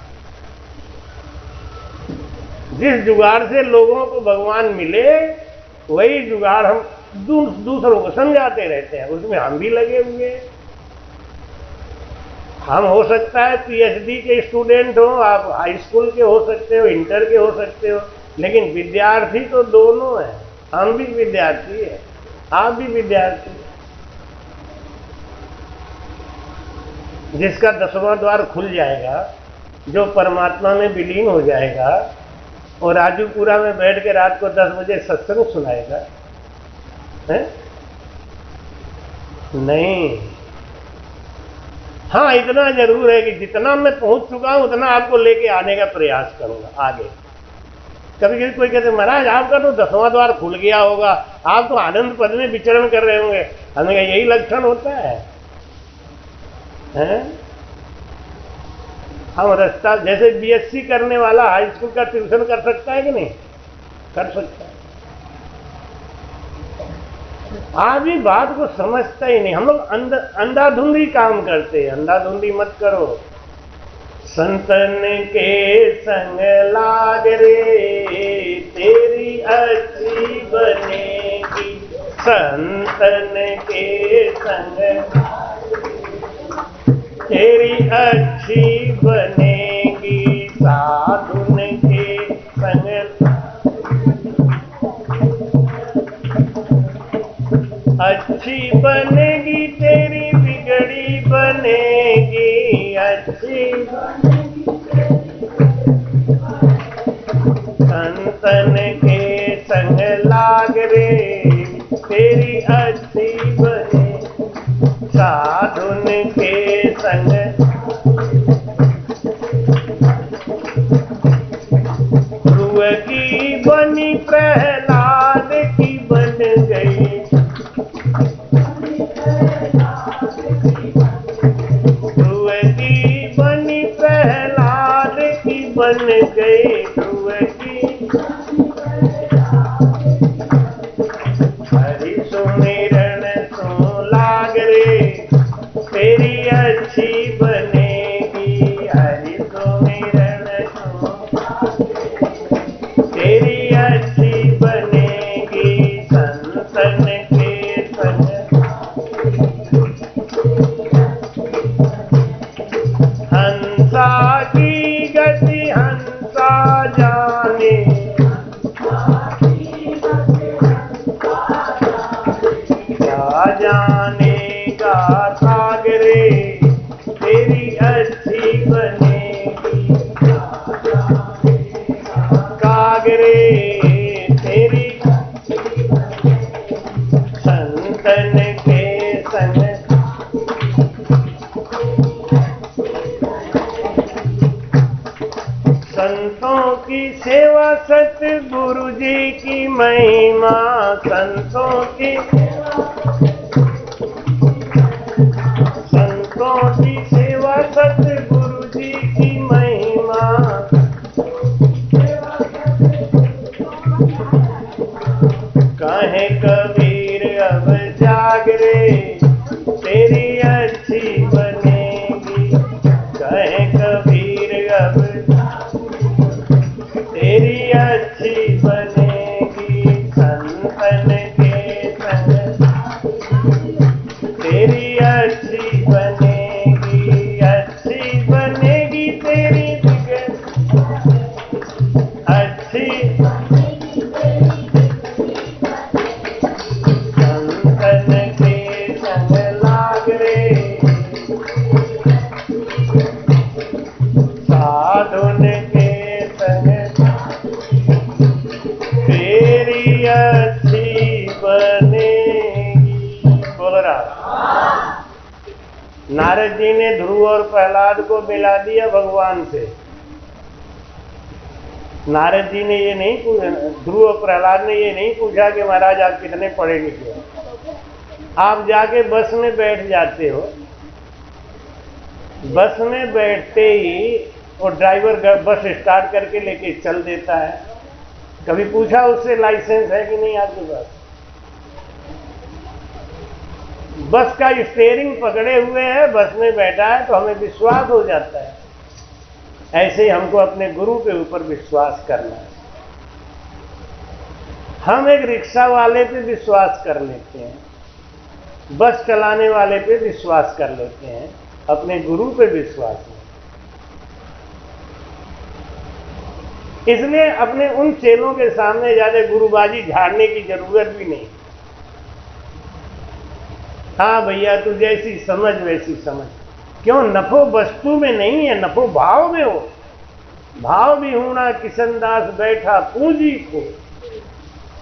जिस जुगाड़ से लोगों को भगवान मिले वही जुगाड़ हम दूसरों को समझाते रहते हैं, उसमें हम भी लगे हुए हैं। हम हो सकता है पीएचडी के स्टूडेंट हो, आप हाई स्कूल के हो सकते हो, इंटर के हो सकते हो, लेकिन विद्यार्थी तो दोनों हैं। हम भी विद्यार्थी हैं, आप भी विद्यार्थी। जिसका 10वां द्वार खुल जाएगा, जो परमात्मा में विलीन हो जाएगा और राजूपुरा में बैठ के रात को 10 बजे सत्संग सुनाएगा है? नहीं। हाँ इतना जरूर है कि जितना मैं पहुंच चुका हूं उतना आपको लेके आने का प्रयास करूंगा आगे। कभी कभी कोई कहते महाराज आपका तो 10वां द्वार खुल गया होगा, आप तो आनंद पद में विचरण कर रहे होंगे। हमने कहा यही लक्षण होता है? हम रास्ता, जैसे बीएससी करने वाला हाई स्कूल का ट्यूशन कर सकता है कि नहीं कर सकता है? आप भी बात को समझता ही नहीं। हम लोग अंधाधुंधी काम करते हैं। अंधाधुंधी मत करो। संतन के संग लाग रे तेरी अच्छी बनेगी, संतन के संग तेरी अच्छी बनेगी, साधुन के संग अच्छी बनेगी, तेरी बिगड़ी बनेगी अच्छी। संतन के संग लाग रे तेरी अच्छी बने, साधुन के संग ध्रुव की बनी प्रहलाद की बन गई, ध्रुव की बनी प्रहलाद की बन गई, ध्रुव की। हरि सुमिरन सो लाग रे तेरी अच्छी बने हंसा की गति हंसा जाने, क्या जानेगा सागरे तेरी अच्छी बनेगी, सागरे तेरी संतन के संग, संतों की सेवा सतगुरु जी की महिमा, संतों की सेवा सतगुरु जी की महिमा, कहे कबीर अब जागरे तेरी अच्छी बनेगी, कहे कबीर अब तेरी अच्छी बनेगी, संतन के संग तेरी अच्छी बनेगी, अच्छी बनेगी तेरी अच्छी, संतन के संग लाग रे, साधुन के संग तेरी अच्छी बनेगी। बोल रहा नारद जी ने ध्रुव और प्रहलाद को मिला दिया भगवान से। नारद जी ने ये नहीं पूछा, ध्रुव और प्रहलाद ने ये नहीं पूछा कि महाराज आप कितने पढ़े लिखे हो। आप जाके बस में बैठ जाते हो, बस में बैठते ही वो ड्राइवर बस स्टार्ट करके लेके चल देता है। कभी पूछा उससे लाइसेंस है कि नहीं आपके पास? बस का स्टीयरिंग पकड़े हुए है, बस में बैठा है, तो हमें विश्वास हो जाता है। ऐसे ही हमको अपने गुरु के ऊपर विश्वास करना है। हम एक रिक्शा वाले पे विश्वास कर लेते हैं, बस चलाने वाले पे विश्वास कर लेते हैं, अपने गुरु पे विश्वास नहीं। इसलिए अपने उन चेलों के सामने ज्यादा गुरुबाजी झाड़ने की जरूरत भी नहीं। हाँ भैया तू जैसी समझ वैसी समझ। क्यों? नफो वस्तु में नहीं है, नफो भाव में हो। भाव भी हूणा किशनदास बैठा पूंजी को,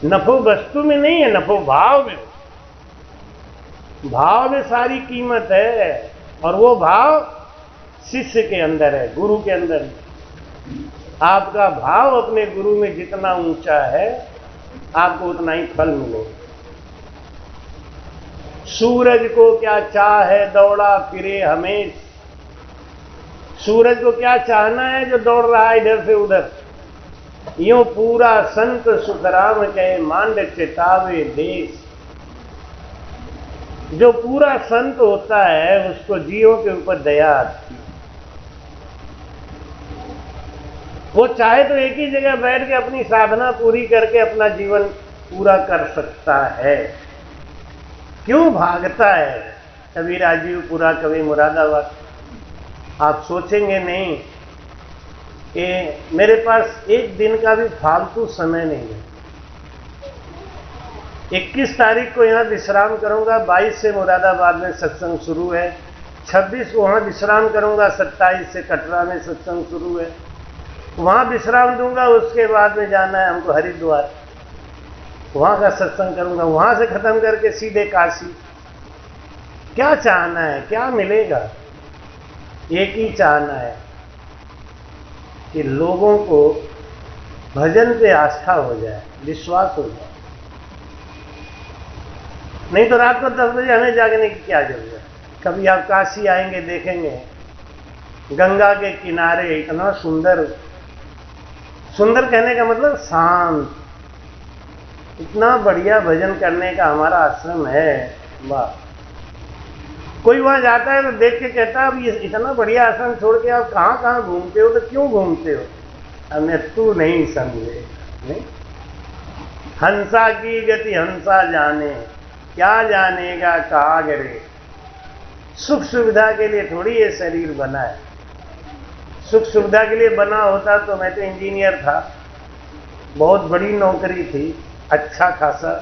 नफो वस्तु में नहीं है, नफो भाव में हो। भाव में सारी कीमत है, और वो भाव शिष्य के अंदर है, गुरु के अंदर नहीं। आपका भाव अपने गुरु में जितना ऊंचा है, आपको उतना ही फल मिलेगा। सूरज को क्या चाह है दौड़ा फिरे हमेश। सूरज को क्या चाहना है जो दौड़ रहा है इधर से उधर। यूं पूरा संत सुखराम कहे मांड चितावे देश। जो पूरा संत होता है उसको जीवों के ऊपर दया आती है। वो चाहे तो एक ही जगह बैठ के अपनी साधना पूरी करके अपना जीवन पूरा कर सकता है। क्यों भागता है? कभी राजीवपुरा, कभी मुरादाबाद। आप सोचेंगे नहीं कि मेरे पास एक दिन का भी फालतू समय नहीं है। 21 तारीख को यहाँ विश्राम करूंगा, 22 से मुरादाबाद में सत्संग शुरू है, 26 को वहाँ विश्राम करूंगा, 27 से कटरा में सत्संग शुरू है, वहाँ विश्राम दूंगा। उसके बाद में जाना है हमको हरिद्वार, वहाँ का सत्संग करूंगा, वहाँ से खत्म करके सीधे काशी। क्या चाहना है? क्या मिलेगा? एक ही चाहना है कि लोगों को भजन पे आस्था हो जाए, विश्वास हो जाए। नहीं तो रात को 10 बजे हमें जागने की क्या जरूरत है। कभी आप काशी आएंगे, देखेंगे गंगा के किनारे इतना सुंदर, सुंदर कहने का मतलब शांत, इतना बढ़िया भजन करने का हमारा आश्रम है। वाह! कोई वहां जाता है तो देख के कहता है अब ये इतना बढ़िया आश्रम छोड़ के आप कहाँ कहाँ घूमते हो? तो क्यों घूमते हो? हमने तू नहीं समझे। नहीं? हंसा की गति हंसा जाने, क्या जानेगा कहा गिरे। सुख सुविधा के लिए थोड़ी ये शरीर बना है। सुख सुविधा के लिए बना होता तो मैं तो इंजीनियर था, बहुत बड़ी नौकरी थी, अच्छा खासा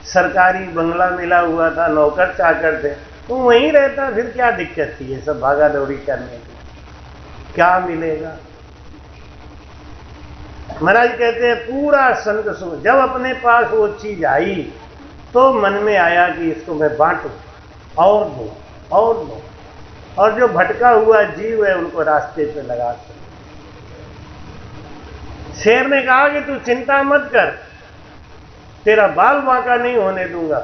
सरकारी बंगला मिला हुआ था, नौकर चाकर थे, तो वहीं रहता, फिर क्या दिक्कत थी ये सब भागा दौड़ी करने की, क्या मिलेगा। महाराज कहते हैं पूरा संत सुख, जब अपने पास वो चीज आई तो मन में आया कि इसको मैं बांटूं और दूं और दूं, और जो भटका हुआ जीव है उनको रास्ते पे लगा सकूं। शेर ने कहा कि तू चिंता मत कर, तेरा बाल बांका नहीं होने दूंगा।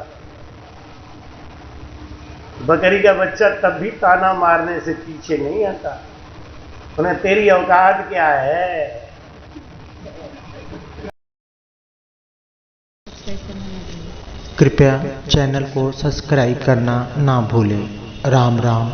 बकरी का बच्चा तब भी ताना मारने से पीछे नहीं आता, उन्हें तेरी औकात क्या है। कृपया चैनल को सब्सक्राइब करना ना भूलें। राम राम।